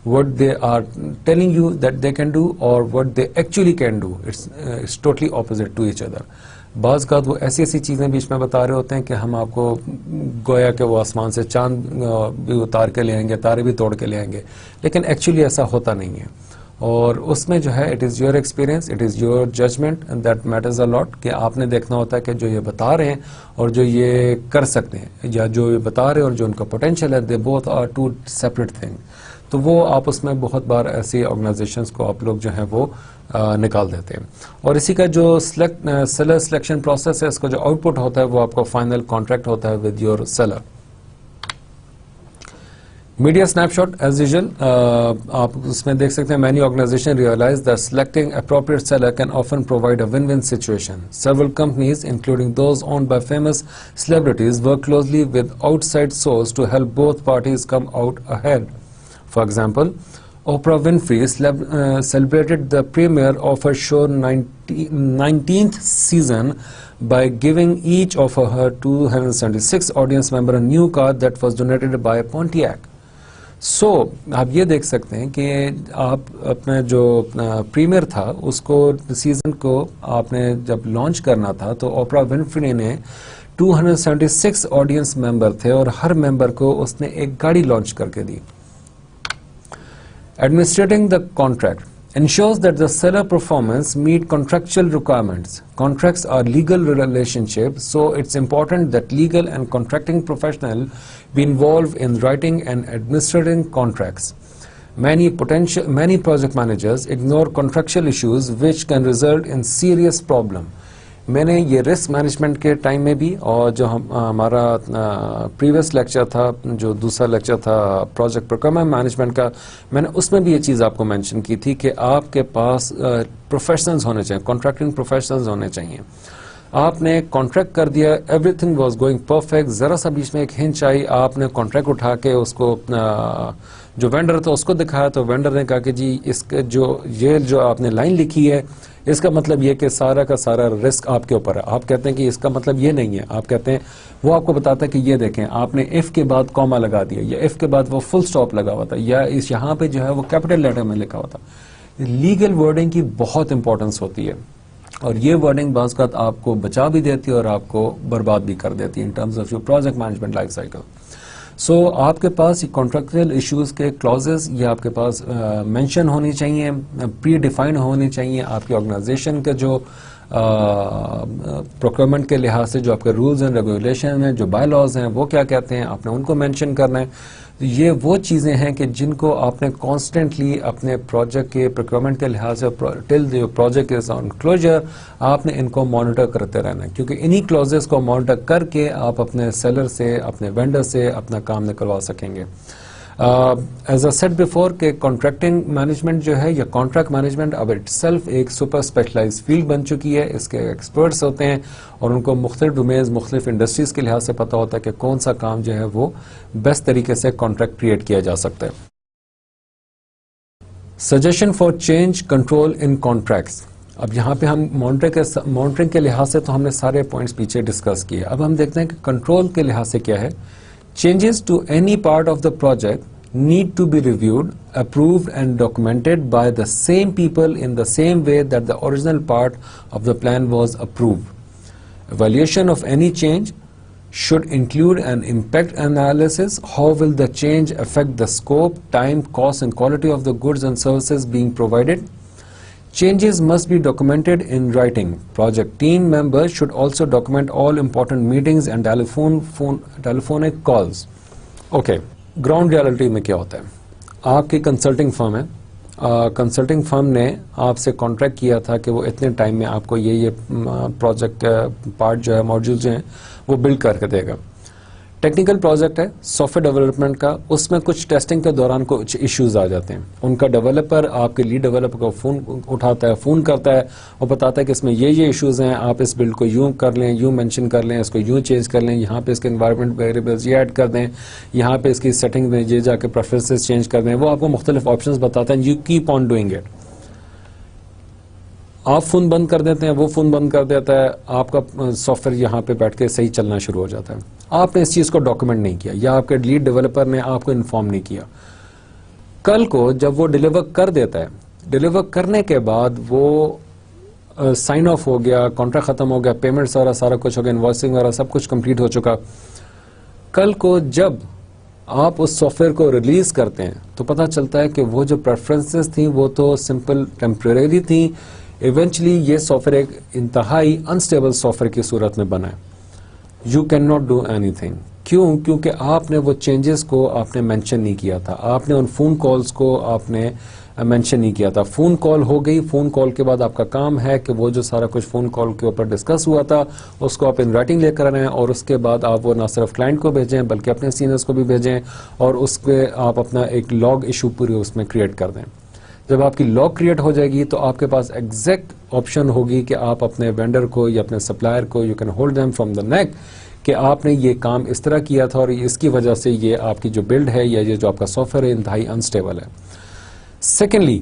what they are telling you that they can do or what they actually can do, it's totally opposite to each other. بعض اوقات وہ ایسی چیزیں بیچ میں بتا رہے ہوتے ہیں کہ ہم آپ کو گویا کہ وہ آسمان سے چاند بھی اتار کے لے آئیں گے, تارے بھی توڑ کے لے آئیں گے, لیکن ایکچولی ایسا ہوتا نہیں ہے. اور اس میں جو ہے it is your experience, it is your judgement and that matters a lot, کہ آپ نے دیکھنا ہوتا ہے کہ جو یہ بتا رہے ہیں اور جو یہ کر سکتے ہیں, یا جو یہ بتا رہے ہیں اور جو ان کا پوٹینشیل ہے, they both are two separate thing. تو وہ آپ اس میں بہت بار ایسی آرگنائزیشنز کو آپ لوگ جو ہیں وہ نکال دیتے ہیں. اور اسی کا جو سیلر سلیکشن پروسیس ہے, اس کا جو آؤٹ پٹ ہوتا ہے وہ آپ کا فائنل کانٹریکٹ ہوتا ہے with your seller. Media snapshot as usual, آپ اس میں دیکھ سکتے ہیں many organizations realize that selecting appropriate seller can often provide a win-win situation. Several companies, including those owned by famous celebrities, work closely with outside sources to help both parties come out ahead. For example, Oprah Winfrey celebrated the premiere of her show 19th season by giving each of her 276 audience member a new car that was donated by Pontiac. So, آپ یہ دیکھ سکتے ہیں کہ آپ اپنا جو پریمیئر تھا اس کو سیزن کو آپ نے جب لانچ کرنا تھا, تو اوپرا ونفری نے 276 آڈینس ممبر تھے اور ہر ممبر کو اس نے ایک گاڑی لانچ کر کے دی. Administrating the contract ensures that the seller performance meet contractual requirements. Contracts are legal relationships, so it's important that legal and contracting professionals be involved in writing and administering contracts. Many project managers ignore contractual issues, which can result in serious problems. میں نے یہ رسک مینجمنٹ کے ٹائم میں بھی, اور جو ہمارا پریویس لیکچر تھا, جو دوسرا لیکچر تھا پروجیکٹ پروکیورمنٹ مینجمنٹ کا, میں نے اس میں بھی یہ چیز آپ کو مینشن کی تھی کہ آپ کے پاس پروفیشنلز ہونے چاہیے, کانٹریکٹنگ پروفیشنلز ہونے چاہیے. آپ نے کانٹریکٹ کر دیا, every thing was going perfect, ذرا سا بیچ میں ایک ہنچ آئی, آپ نے کانٹریکٹ اٹھا کے اس کو جو وینڈر تھا اس کو دکھایا, تو وینڈر نے کہا کہ جی اس کے جو آپ نے لائن لکھی ہے اس کا مطلب یہ کہ سارا کا سارا رسک آپ کے اوپر ہے. آپ کہتے ہیں کہ اس کا مطلب یہ نہیں ہے, آپ کہتے ہیں, وہ آپ کو بتاتا ہے کہ یہ دیکھیں آپ نے ایف کے بعد کوما لگا دیا, یا ایف کے بعد وہ فل سٹاپ لگا ہوا تھا, یا اس یہاں پہ جو ہے وہ کیپٹل لیٹر میں لکھا ہوا تھا. لیگل ورڈنگ کی بہت امپورٹنس ہوتی ہے, اور یہ ورڈنگ بعض اوقات آپ کو بچا بھی دیتی ہے اور آپ کو برباد بھی کر دیتی ہے in terms of your project management life cycle. So آپ کے پاس کانٹریکچوئل ایشوز کے کلازز یہ آپ کے پاس مینشن ہونی چاہیے, پری ڈیفائنڈ ہونی چاہیے. آپ کی آرگنائزیشن کے جو پروکیورمنٹ کے لحاظ سے جو آپ کے رولز اینڈ ریگولیشن ہیں, جو بائی لاز ہیں, وہ کیا کہتے ہیں, آپ نے ان کو مینشن کرنا ہے. یہ وہ چیزیں ہیں کہ جن کو آپ نے کانسٹنٹلی اپنے پروجیکٹ کے پروکیورمنٹ کے لحاظ سے ٹل the project is on closure آپ نے ان کو مانیٹر کرتے رہنا ہے, کیونکہ انہی کلوزز کو مانیٹر کر کے آپ اپنے سیلر سے, اپنے وینڈر سے اپنا کام نکلوا سکیں گے. ایز اے سیٹ بیفور کہ کانٹریکٹنگ مینجمنٹ جو ہے یا کانٹریکٹ مینجمنٹ اب اٹ سیلف ایک سپر اسپیشلائز فیلڈ بن چکی ہے. اس کے ایکسپرٹس ہوتے ہیں اور ان کو مختلف ڈومینز, مختلف انڈسٹریز کے لحاظ سے پتہ ہوتا ہے کہ کون سا کام جو ہے وہ بیسٹ طریقے سے کانٹریکٹ کریٹ کیا جا سکتا ہے. Suggestion for change control in contracts. اب یہاں پہ ہم مانیٹرنگ کے لحاظ سے تو ہم نے سارے پوائنٹس پیچھے ڈسکس کیے. اب ہم دیکھتے ہیں کہ کنٹرول کے لحاظ سے کیا ہے. Changes to any part of the project need to be reviewed, approved and documented by the same people in the same way that the original part of the plan was approved. Evaluation of any change should include an impact analysis. How will the change affect the scope, time, cost and quality of the goods and services being provided? Changes must be documented in writing. Project team members should also document all important meetings and telephonic calls. Okay, ground reality میں کیا ہوتا ہے. آپ کی کنسلٹنگ فرم ہے, کنسلٹنگ فرم نے آپ سے کانٹریکٹ کیا تھا کہ وہ اتنے ٹائم میں آپ کو یہ پروجیکٹ پارٹ جو ہے, ماڈیول جو ہیں وہ بلڈ کر کے دے گا. ٹیکنیکل پروجیکٹ ہے سافٹ ویئر ڈیولپمنٹ کا, اس میں کچھ ٹیسٹنگ کے دوران کچھ ایشوز آ جاتے ہیں. ان کا ڈیولپر آپ کے لیڈ ڈیولپر کو فون اٹھاتا ہے, فون کرتا ہے اور بتاتا ہے کہ اس میں یہ ایشوز ہیں, آپ اس بلڈ کو یوں کر لیں, یوں مینشن کر لیں, اس کو یوں چینج کر لیں, یہاں پہ اس کے انوائرمنٹ ویریبلز یہ ایڈ کر دیں, یہاں پہ اس کی سیٹنگ میں یہ جا کے پریفرنسز چینج کر دیں. وہ آپ کو مختلف آپشنز بتاتا ہے, you keep on doing it. آپ فون بند کر دیتے ہیں, وہ فون بند کر دیتا ہے, آپ کا سافٹ ویئر یہاں پہ بیٹھ کے صحیح چلنا شروع ہو جاتا ہے. آپ نے اس چیز کو ڈاکومنٹ نہیں کیا یا آپ کے لیڈ ڈیولپر نے آپ کو انفارم نہیں کیا. کل کو جب وہ ڈیلیور کر دیتا ہے, ڈیلیور کرنے کے بعد وہ سائن آف ہو گیا, کانٹریکٹ ختم ہو گیا, پیمنٹ سارا کچھ ہو گیا, انوائسنگ وغیرہ سب کچھ کمپلیٹ ہو چکا. کل کو جب آپ اس سافٹ ویئر کو ریلیز کرتے ہیں تو پتہ چلتا ہے کہ وہ جو پریفرنسز تھیں وہ تو سمپل ٹیمپریری تھیں. ایونچولی یہ سافٹ ویئر ایک انتہائی انسٹیبل سافٹ ویئر کی صورت میں بنا ہے. You can not do any thing. کیوں؟ کیونکہ آپ نے وہ چینجز کو آپ نے مینشن نہیں کیا تھا, آپ نے ان فون کالز کو آپ نے مینشن نہیں کیا تھا. فون کال ہو گئی, فون کال کے بعد آپ کا کام ہے کہ وہ جو سارا کچھ فون کال کے اوپر ڈسکس ہوا تھا اس کو آپ ان رائٹنگ لے کر آئیں, اور اس کے بعد آپ وہ نہ صرف کلائنٹ کو بھیجیں بلکہ اپنے سینئرز کو بھی بھیجیں, اور اس پہ آپ اپنا ایک لاگ ایشو پوری اس میں کریٹ کر دیں. جب آپ کی لاگ کریٹ ہو جائے گی تو آپ کے پاس ایگزیکٹ آپشن ہوگی کہ آپ اپنے وینڈر کو یا اپنے سپلائر کو you can hold them from the neck کہ آپ نے یہ کام اس طرح کیا تھا اور اس کی وجہ سے یہ آپ کی جو بلڈ ہے یا یہ جو آپ کا سافٹ ویئر ہے انتہائی انسٹیبل ہے. سیکنڈلی,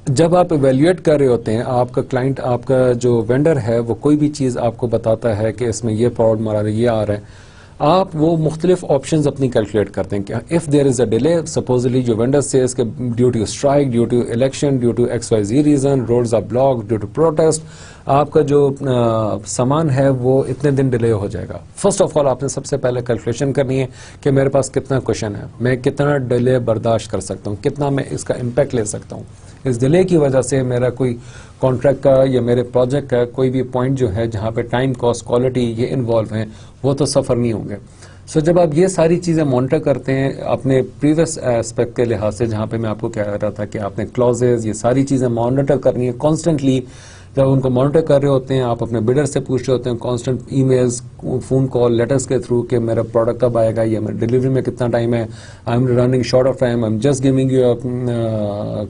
جب آپ ایویلیویٹ کر رہے ہوتے ہیں, آپ کا کلائنٹ آپ کا جو وینڈر ہے وہ کوئی بھی چیز آپ کو بتاتا ہے کہ اس میں یہ پرابلم آ رہا ہے, یہ آ رہا ہے, آپ وہ مختلف آپشنز اپنی کیلکولیٹ کرتے ہیں کہ if there is a delay, supposedly جو وینڈر سیز کہ due to strike, due to election, due to X Y Z reason, roads are block, due to protest, آپ کا جو سامان ہے وہ اتنے دن ڈیلے ہو جائے گا. فرسٹ آف آل آپ نے سب سے پہلے کیلکولیشن کرنی ہے کہ میرے پاس کتنا کوشن ہے, میں کتنا ڈیلے برداشت کر سکتا ہوں, کتنا میں اس کا امپیکٹ لے سکتا ہوں. اس ڈیلے کی وجہ سے میرا کوئی کانٹریکٹ کا یا میرے پروجیکٹ کا کوئی بھی پوائنٹ جو ہے جہاں پہ ٹائم, کاسٹ, کوالٹی یہ انوالو ہیں وہ تو سفر نہیں ہوں گے. سو جب آپ یہ ساری چیزیں مانیٹر کرتے ہیں اپنے پریویس ایسپیکٹ کے لحاظ سے, جہاں پہ میں آپ کو کہہ رہا تھا کہ آپ نے کلوزز یہ ساری چیزیں مانیٹر کرنی ہے کانسٹنٹلی. جب ان کو مانیٹر کر رہے ہوتے ہیں آپ اپنے بڈر سے پوچھ رہے ہوتے ہیں constant e mails, phone call, letters کے تھرو کہ میرا پروڈکٹ کب آئے گا یا میرے ڈلیوری میں کتنا ٹائم ہے, I'm running short of time, I'm just giving you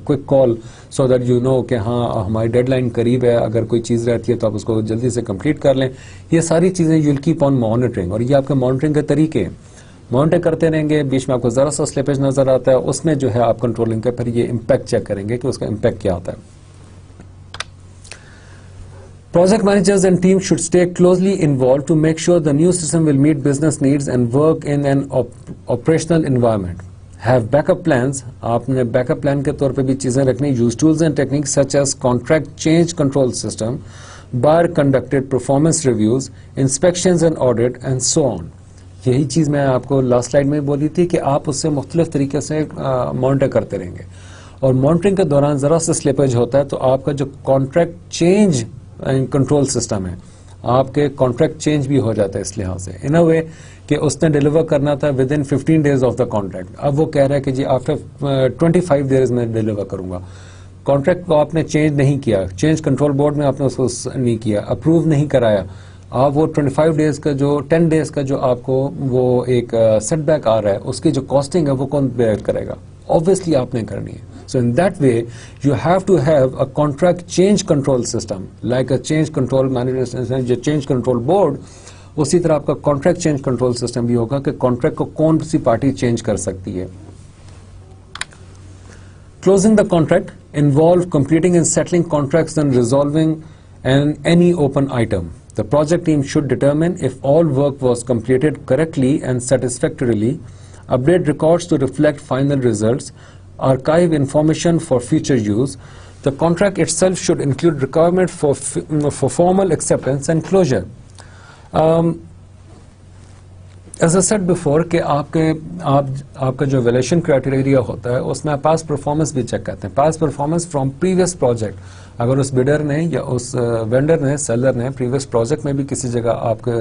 quick call so that you know کہ ہاں ہماری ڈیڈ لائن قریب ہے, اگر کوئی چیز رہتی ہے تو آپ اس کو جلدی سے کمپلیٹ کر لیں. یہ ساری چیزیں you will keep on monitoring, اور یہ آپ کے مانیٹرنگ کے طریقے مانیٹر کرتے رہیں گے. بیچ میں آپ کو ذرا سا سلپیج نظر آتا ہے, اس میں جو ہے آپ کنٹرولنگ کے پھر یہ امپیکٹ چیک کریں گے کہ اس کا امپیکٹ کیا آتا ہے. Project managers and teams should stay closely involved to make sure the new system will meet business needs and work in an operational environment. Have backup plans. آپ نے بیک اپ پلان کے طور پہ بھی چیزیں رکھنی. Use tools and techniques such as contract change control system, buyer conducted performance reviews, inspections and audit and so on. یہی چیز میں آپ کو لاسٹ سلائیڈ میں بولی تھی کہ آپ اس سے مختلف طریقے سے مانیٹر کرتے رہیں گے, اور مانیٹرنگ کے دوران ذرا سا سلپیج ہوتا ہے تو آپ کا جو کانٹریکٹ چینج کنٹرول سسٹم ہے آپ کے کانٹریکٹ چینج بھی ہو جاتا ہے اس لحاظ سے ان اے وے کہ اس نے ڈیلیور کرنا تھا with in 15 days of the contract, اب وہ کہہ رہا ہے کہ جی آفٹر 25 days میں ڈیلیور کروں گا. کانٹریکٹ کو آپ نے چینج نہیں کیا, چینج کنٹرول بورڈ میں آپ نے اس کو نہیں کیا, اپروو نہیں کرایا, آپ وہ 25 days کا جو 10 days کا جو آپ کو وہ ایک سیٹ بیک آ رہا ہے اس کی جو کاسٹنگ ہے وہ کون بیئر کرے گا؟ obviously آپ نے کرنی ہے. So in that way, you have to have a contract change control system, like a change control management, change control board. اسی طرح آپ کا contract change control system بھی ہوگا کہ contract کو کون سی پارٹی چینج کر سکتی ہے. Closing the contract involve completing and settling contracts and resolving any open item. The project team should determine if all work was completed correctly and satisfactorily, update records to reflect final results, archive information for future use. The contract itself should include requirement for formal acceptance and closure. As I said before کہ آپ کا جو ویلیویشن کرائٹیریا ہوتا ہے اس میں پاس پرفارمنس بھی چیک کرتے ہیں, پاس پرفارمنس فرام پریویس پروجیکٹ. اگر اس بڈر نے یا اس وینڈر نے, سیلر نے پریویس پروجیکٹ میں بھی کسی جگہ آپ کے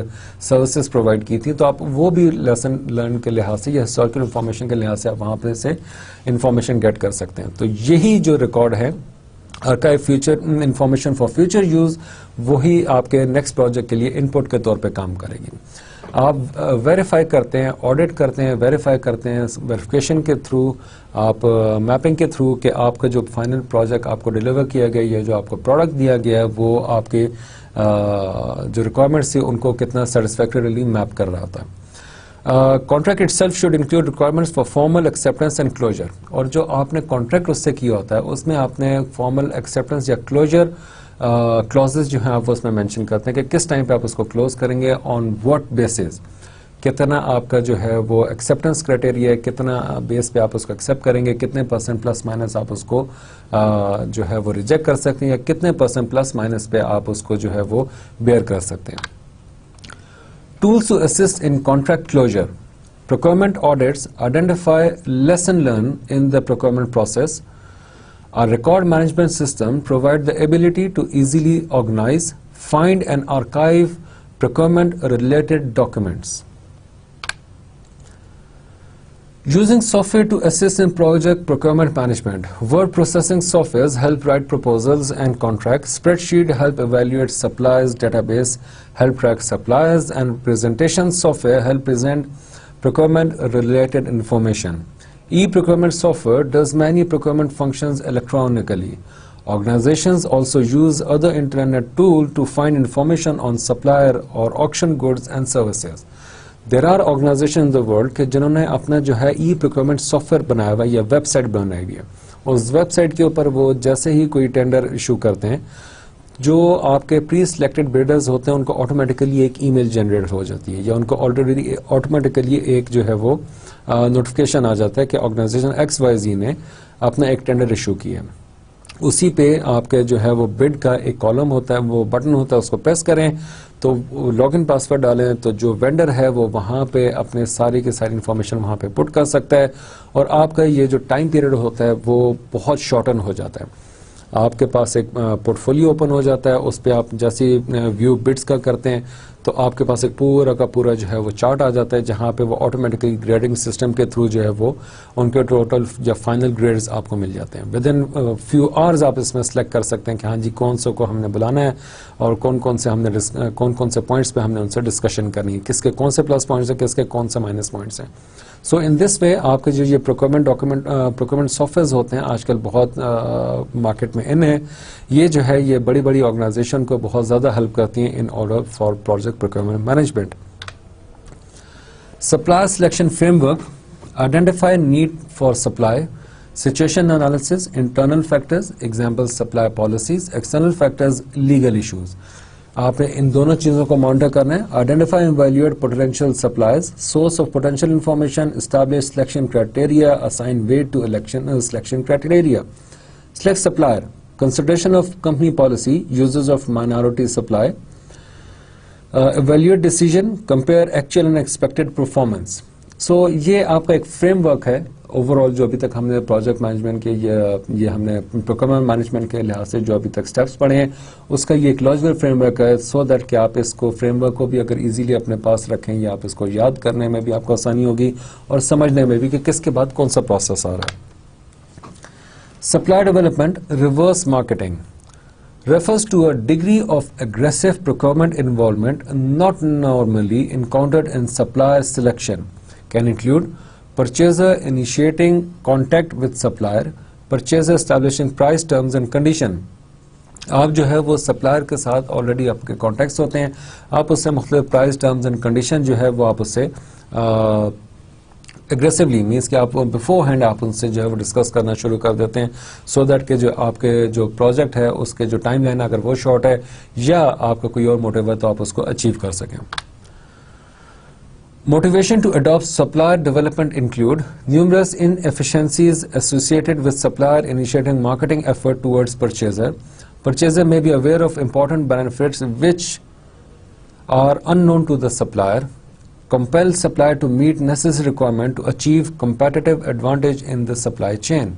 سروسز پرووائڈ کی تھی تو آپ وہ بھی لیسن لرن کے لحاظ سے یا ہسٹوریکل انفارمیشن کے لحاظ سے آپ وہاں پہ سے انفارمیشن گیٹ کر سکتے ہیں. تو یہی جو ریکارڈ ہے archive future information for future use, وہی آپ کے نیکسٹ پروجیکٹ کے لیے ان پٹ کے طور پہ کام کرے گی. آپ ویریفائی کرتے ہیں, آڈٹ کرتے ہیں, ویریفائی کرتے ہیں ویریفیکیشن کے تھرو, آپ میپنگ کے تھرو کہ آپ کا جو فائنل پروجیکٹ آپ کو ڈلیور کیا گیا یا جو آپ کو پروڈکٹ دیا گیا ہے وہ آپ کے جو ریکوائرمنٹس تھی ان کو کتنا سیٹسفیکٹریلی میپ کر رہا تھا. Contract itself should include requirements for formal acceptance and closure. اور جو آپ نے کانٹریکٹ اس سے کیا ہوتا ہے اس میں آپ نے فارمل ایکسیپٹنس یا کلوجر کلوزز جو ہیں آپ اس میں مینشن کرتے ہیں کہ کس ٹائم پہ آپ اس کو کلوز کریں گے, آن واٹ بیسز, کتنا آپ کا جو ہے وہ ایکسیپٹنس کرائٹیریا ہے, کتنا بیس پہ آپ اس کو ایکسیپٹ کریں گے, کتنے پرسنٹ پلس مائنس آپ اس کو جو ہے وہ ریجیکٹ کر سکتے ہیں, یا کتنے پرسنٹ پلس مائنس پہ آپ اس کو جو ہے وہ بیئر کر سکتے ہیں. Tools to assist in contract closure. Procurement audits identify lesson learned in the procurement process. Our record management system provides the ability to easily organize, find and archive procurement related documents. Using software to assist in project procurement management. Word processing softwares help write proposals and contracts. Spreadsheet help evaluate suppliers, database help track suppliers, and presentation software help present procurement related information. E-procurement software does many procurement functions electronically. Organizations also use other internet tools to find information on supplier or auction goods and services. There are organizations in the world کہ جنہوں نے اپنا جو ہے ای پروکیورمنٹ سافٹ ویئر بنایا ہوا ہے یا ویب سائٹ بنائی ہوئی ہے. اس ویب سائٹ کے اوپر وہ جیسے ہی کوئی ٹینڈر ایشو کرتے ہیں, جو آپ کے پری سلیکٹڈ بڈرز ہوتے ہیں ان کو آٹومیٹیکلی ایک ای میل جنریٹ ہو جاتی ہے, یا ان کو آلریڈی آٹومیٹیکلی ایک جو ہے وہ نوٹیفیکیشن آ جاتا ہے کہ آرگنائزیشن ایکس وائی زی نے اپنا ایک ٹینڈر ایشو کیا ہے. اسی پہ آپ کے جو ہے وہ بڈ کا ایک کالم ہوتا ہے, وہ بٹن ہوتا ہے, اس کو پریس کریں تو لاگ ان پاسورڈ ڈالیں تو جو وینڈر ہے وہ وہاں پہ اپنے ساری کی ساری انفارمیشن وہاں پہ پٹ کر سکتا ہے, اور آپ کا یہ جو ٹائم پیریڈ ہوتا ہے وہ بہت شارٹن ہو جاتا ہے. آپ کے پاس ایک پورٹ فولیو اوپن ہو جاتا ہے, اس پہ آپ جیسی ویو بڈس کا کرتے ہیں تو آپ کے پاس ایک پورا کا پورا جو ہے وہ چارٹ آ جاتا ہے, جہاں پہ وہ آٹومیٹکلی گریڈنگ سسٹم کے تھرو جو ہے وہ ان کے ٹوٹل یا فائنل گریڈز آپ کو مل جاتے ہیں. ود ان فیو آورز آپ اس میں سلیکٹ کر سکتے ہیں کہ ہاں جی کون سو کو ہم نے بلانا ہے اور کون کون سے پوائنٹس پہ ہم نے ان سے ڈسکشن کرنی ہے, کس کے کون سے پلس پوائنٹس ہیں, کس کے کون سے مائنس پوائنٹس ہیں. سو ان دس وے آپ کے جو یہ پروکیورمنٹ سافٹ ویئرز ہوتے ہیں آج کل بہت مارکیٹ میں ان ہے, یہ جو ہے یہ بڑی بڑی آرگنائزیشن کو بہت زیادہ ہیلپ کرتی ہیں in order for project procurement management. Supplier selection framework identify need for supply, situation analysis, internal factors example supply policies, external factors legal issues. آپ نے ان دونوں چیزوں کو مانیٹر کرنا ہے. Identify and evaluate potential suppliers, source of potential information, establish selection criteria, assign weight to selection criteria. Select supplier, consideration of company policy, uses of minority supply, evaluate decision, compare actual and expected performance. So یہ آپ کا ایک فریم ورک ہے اوور آل جو ابھی تک ہم نے پروجیکٹ مینجمنٹ کے یہ ہم نے پروکیورمنٹ مینجمنٹ کے لحاظ سے جو ابھی تک اسٹیپس پڑھے ہیں اس کا یہ ایک لاجیکل فریم ورک ہے, سو دیٹ کہ آپ اس کو فریم ورک کو بھی اگر ایزیلی اپنے پاس رکھیں یا آپ اس کو یاد کرنے میں بھی آپ کو آسانی ہوگی اور سمجھنے میں بھی کہ کس کے بعد کون سا پروسیس آ رہا ہے. Supply development, reverse marketing, refers to a degree of aggressive procurement involvement not normally encountered in supplier selection. Can include purchaser initiating contact with supplier, purchaser establishing price terms and condition. آپ جو ہے وہ سپلائر کے ساتھ آلریڈی آپ کے کانٹیکٹس ہوتے ہیں, آپ اس سے مختلف پرائز ٹرمز اینڈ کنڈیشن جو ہے وہ آپ اس سے اگریسولی مینس کہ آپ بفور ہینڈ آپ ان سے جو ہے وہ ڈسکس کرنا شروع کر دیتے ہیں, سو دیٹ کہ جو آپ کے جو پروجیکٹ ہے اس کے جو ٹائم لائن اگر وہ شارٹ ہے یا آپ کا کوئی اور موٹیو ہے تو آپ اس کو اچیو کر سکیں. Motivation to adapt supplier development include numerous inefficiencies associated with supplier initiating marketing effort towards purchaser. Purchaser may be aware of important benefits which are unknown to the supplier. Compel supplier to meet necessary requirement to achieve competitive advantage in the supply chain.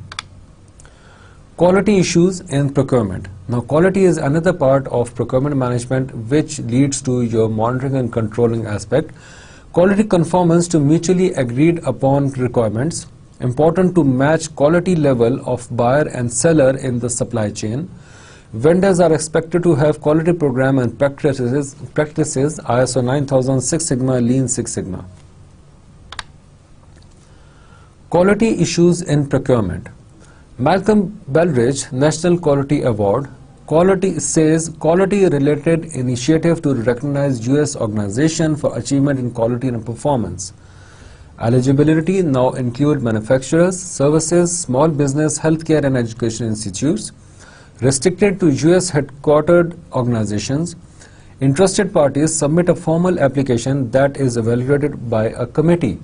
Quality issues in procurement. Now quality is another part of procurement management which leads to your monitoring and controlling aspect. Quality conformance to mutually agreed upon requirements. Important to match quality level of buyer and seller in the supply chain. Vendors are expected to have quality program and practices ISO 9000, Six Sigma, Lean Six Sigma. Quality issues in procurement. Malcolm Beldridge National Quality Award says quality-related initiative to recognize U.S. organization for achievement in quality and performance. Eligibility now include manufacturers, services, small business, healthcare and education institutes, restricted to U.S. headquartered organizations. Interested parties submit a formal application that is evaluated by a committee.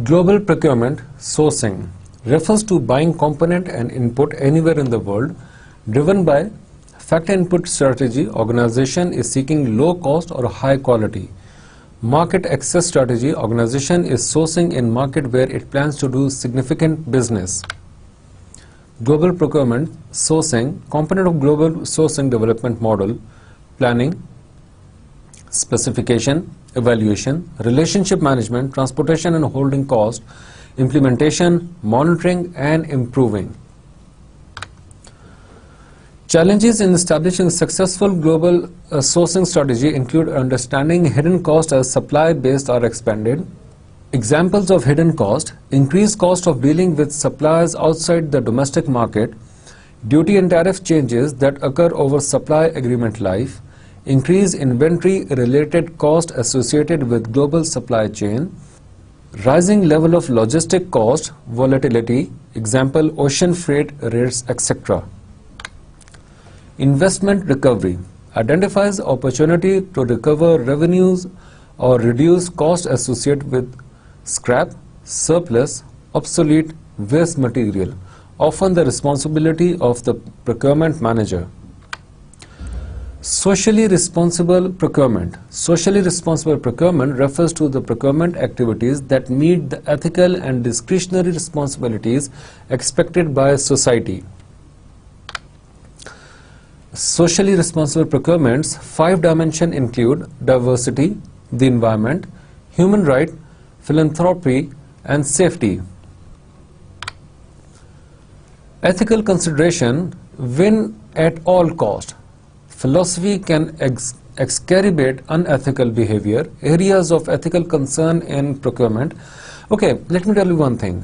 Global procurement sourcing refers to buying component and input anywhere in the world. Driven by factor input strategy, organization is seeking low cost or high quality. Market access strategy, organization is sourcing in market where it plans to do significant business. Global procurement sourcing, component of global sourcing development model, planning, specification, evaluation, relationship management, transportation and holding cost, implementation, monitoring and improving. Challenges in establishing a successful global sourcing strategy include understanding hidden costs as supply based are expanded. Examples of hidden cost: increased cost of dealing with suppliers outside the domestic market, duty and tariff changes that occur over supply agreement life, increased inventory related cost associated with global supply chain, rising level of logistic cost, volatility, example ocean freight rates, etc. Investment recovery identifies opportunity to recover revenues or reduce cost associated with scrap, surplus, obsolete, waste material, often the responsibility of the procurement manager. Socially responsible procurement. Socially responsible procurement refers to the procurement activities that meet the ethical and discretionary responsibilities expected by society. Socially responsible procurements 5 dimensions include diversity, the environment, human right, philanthropy and safety. Ethical consideration, win at all cost. Philosophy can exacerbate unethical behavior. Areas of ethical concern in procurement. Okay, let me tell you one thing.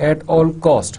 at all cost.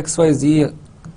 XYZ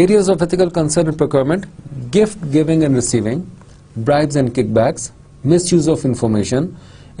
Areas of ethical concern in procurement: gift giving and receiving, bribes and kickbacks, misuse of information,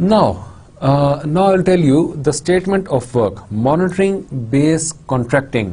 Now I'll tell you the statement of work. Monitoring based contracting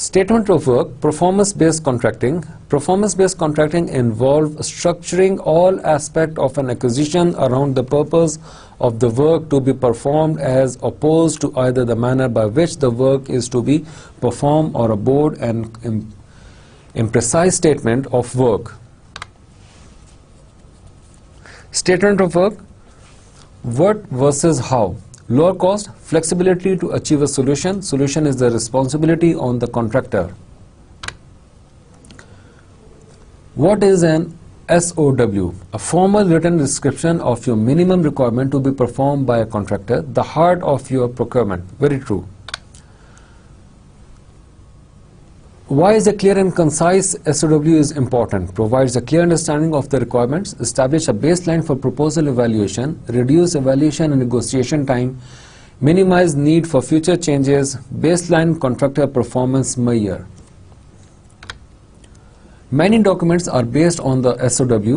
Statement of work, performance-based contracting. Performance-based contracting involve structuring all aspect of an acquisition around the purpose of the work to be performed as opposed to either the manner by which the work is to be performed or a board and imprecise statement of work. Statement of work, what versus how. Lower cost, flexibility to achieve a solution. Solution is the responsibility on the contractor. What is an SOW? A formal written description of your minimum requirement to be performed by a contractor, the heart of your procurement. Very true. Why is a clear and concise SOW is important? Provides a clear understanding of the requirements, establish a baseline for proposal evaluation, reduce evaluation and negotiation time, minimize need for future changes, baseline contractor performance measure. Many documents are based on the SOW.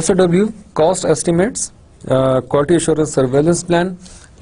SOW, cost estimates, quality assurance surveillance plan,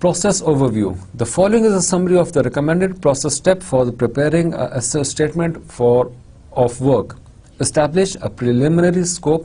process overview. The following is a summary of the recommended process step for preparing a statement of work. Establish a preliminary scope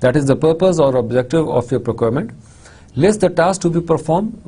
That is the purpose or objective of your procurement. List the task to be performed.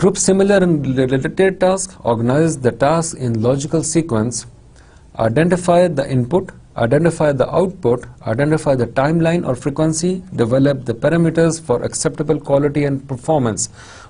Group similar and related tasks. Organize the task in logical sequence. Identify the input. Identify the output. Identify the timeline or frequency. Develop the parameters for acceptable quality and performance.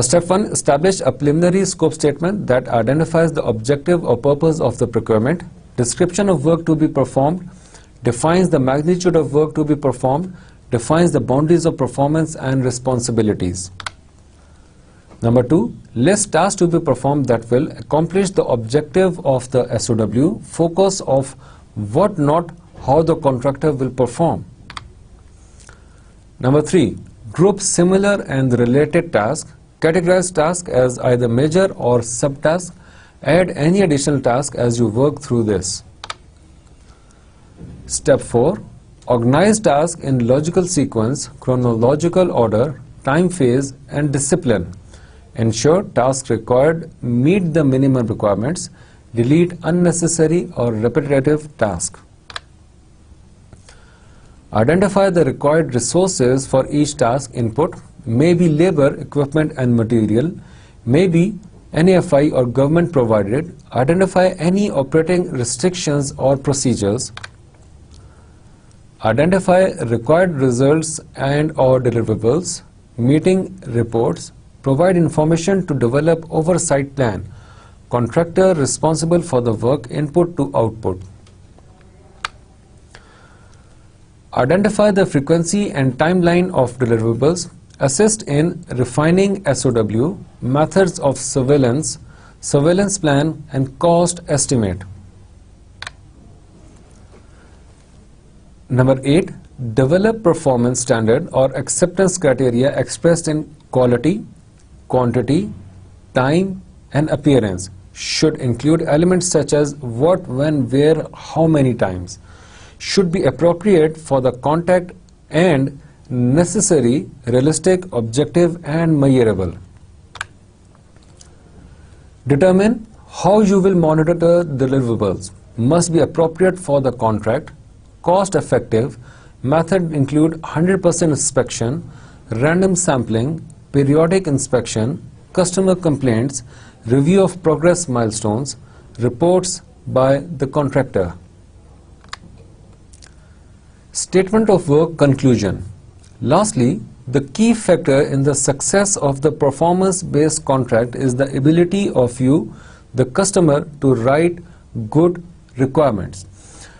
Step 1. Establish a preliminary scope statement that identifies the objective or purpose of the procurement, description of work to be performed, defines the magnitude of work to be performed, defines the boundaries of performance and responsibilities. Number 2. List tasks to be performed that will accomplish the objective of the SOW, focus of what not, how the contractor will perform. Number 3. Group similar and related tasks. Categorize tasks as either major or subtask. Add any additional task as you work through this. Step 4. Organize tasks in logical sequence, chronological order, time phase, and discipline. Ensure tasks required meet the minimum requirements. Delete unnecessary or repetitive tasks. Identify the required resources for each task input. May be labor, equipment and material, may be NAFI or government provided. Identify any operating restrictions or procedures. Identify required results and or deliverables, meeting reports. Provide information to develop oversight plan. Contractor responsible for the work input to output. Identify the frequency and timeline of deliverables. Assist in refining SOW, methods of surveillance, surveillance plan and cost estimate. Number 8. develop performance standard or acceptance criteria expressed in quality, quantity, time and appearance. Should include elements such as what, when, where, how many times. Should be appropriate for the contact and necessary, realistic, objective and measurable. Determine how you will monitor the deliverables. Must be appropriate for the contract, cost effective, method include 100% inspection, random sampling, periodic inspection, customer complaints, review of progress milestones, reports by the contractor. Statement of work conclusion. Lastly, the key factor in the success of the performance-based contract is the ability of you, the customer, to write good requirements.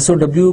SOW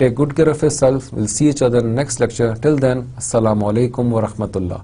Take good care of yourself. We'll see each other in the next lecture. Till then, Assalamu alaikum wa rahmatullah.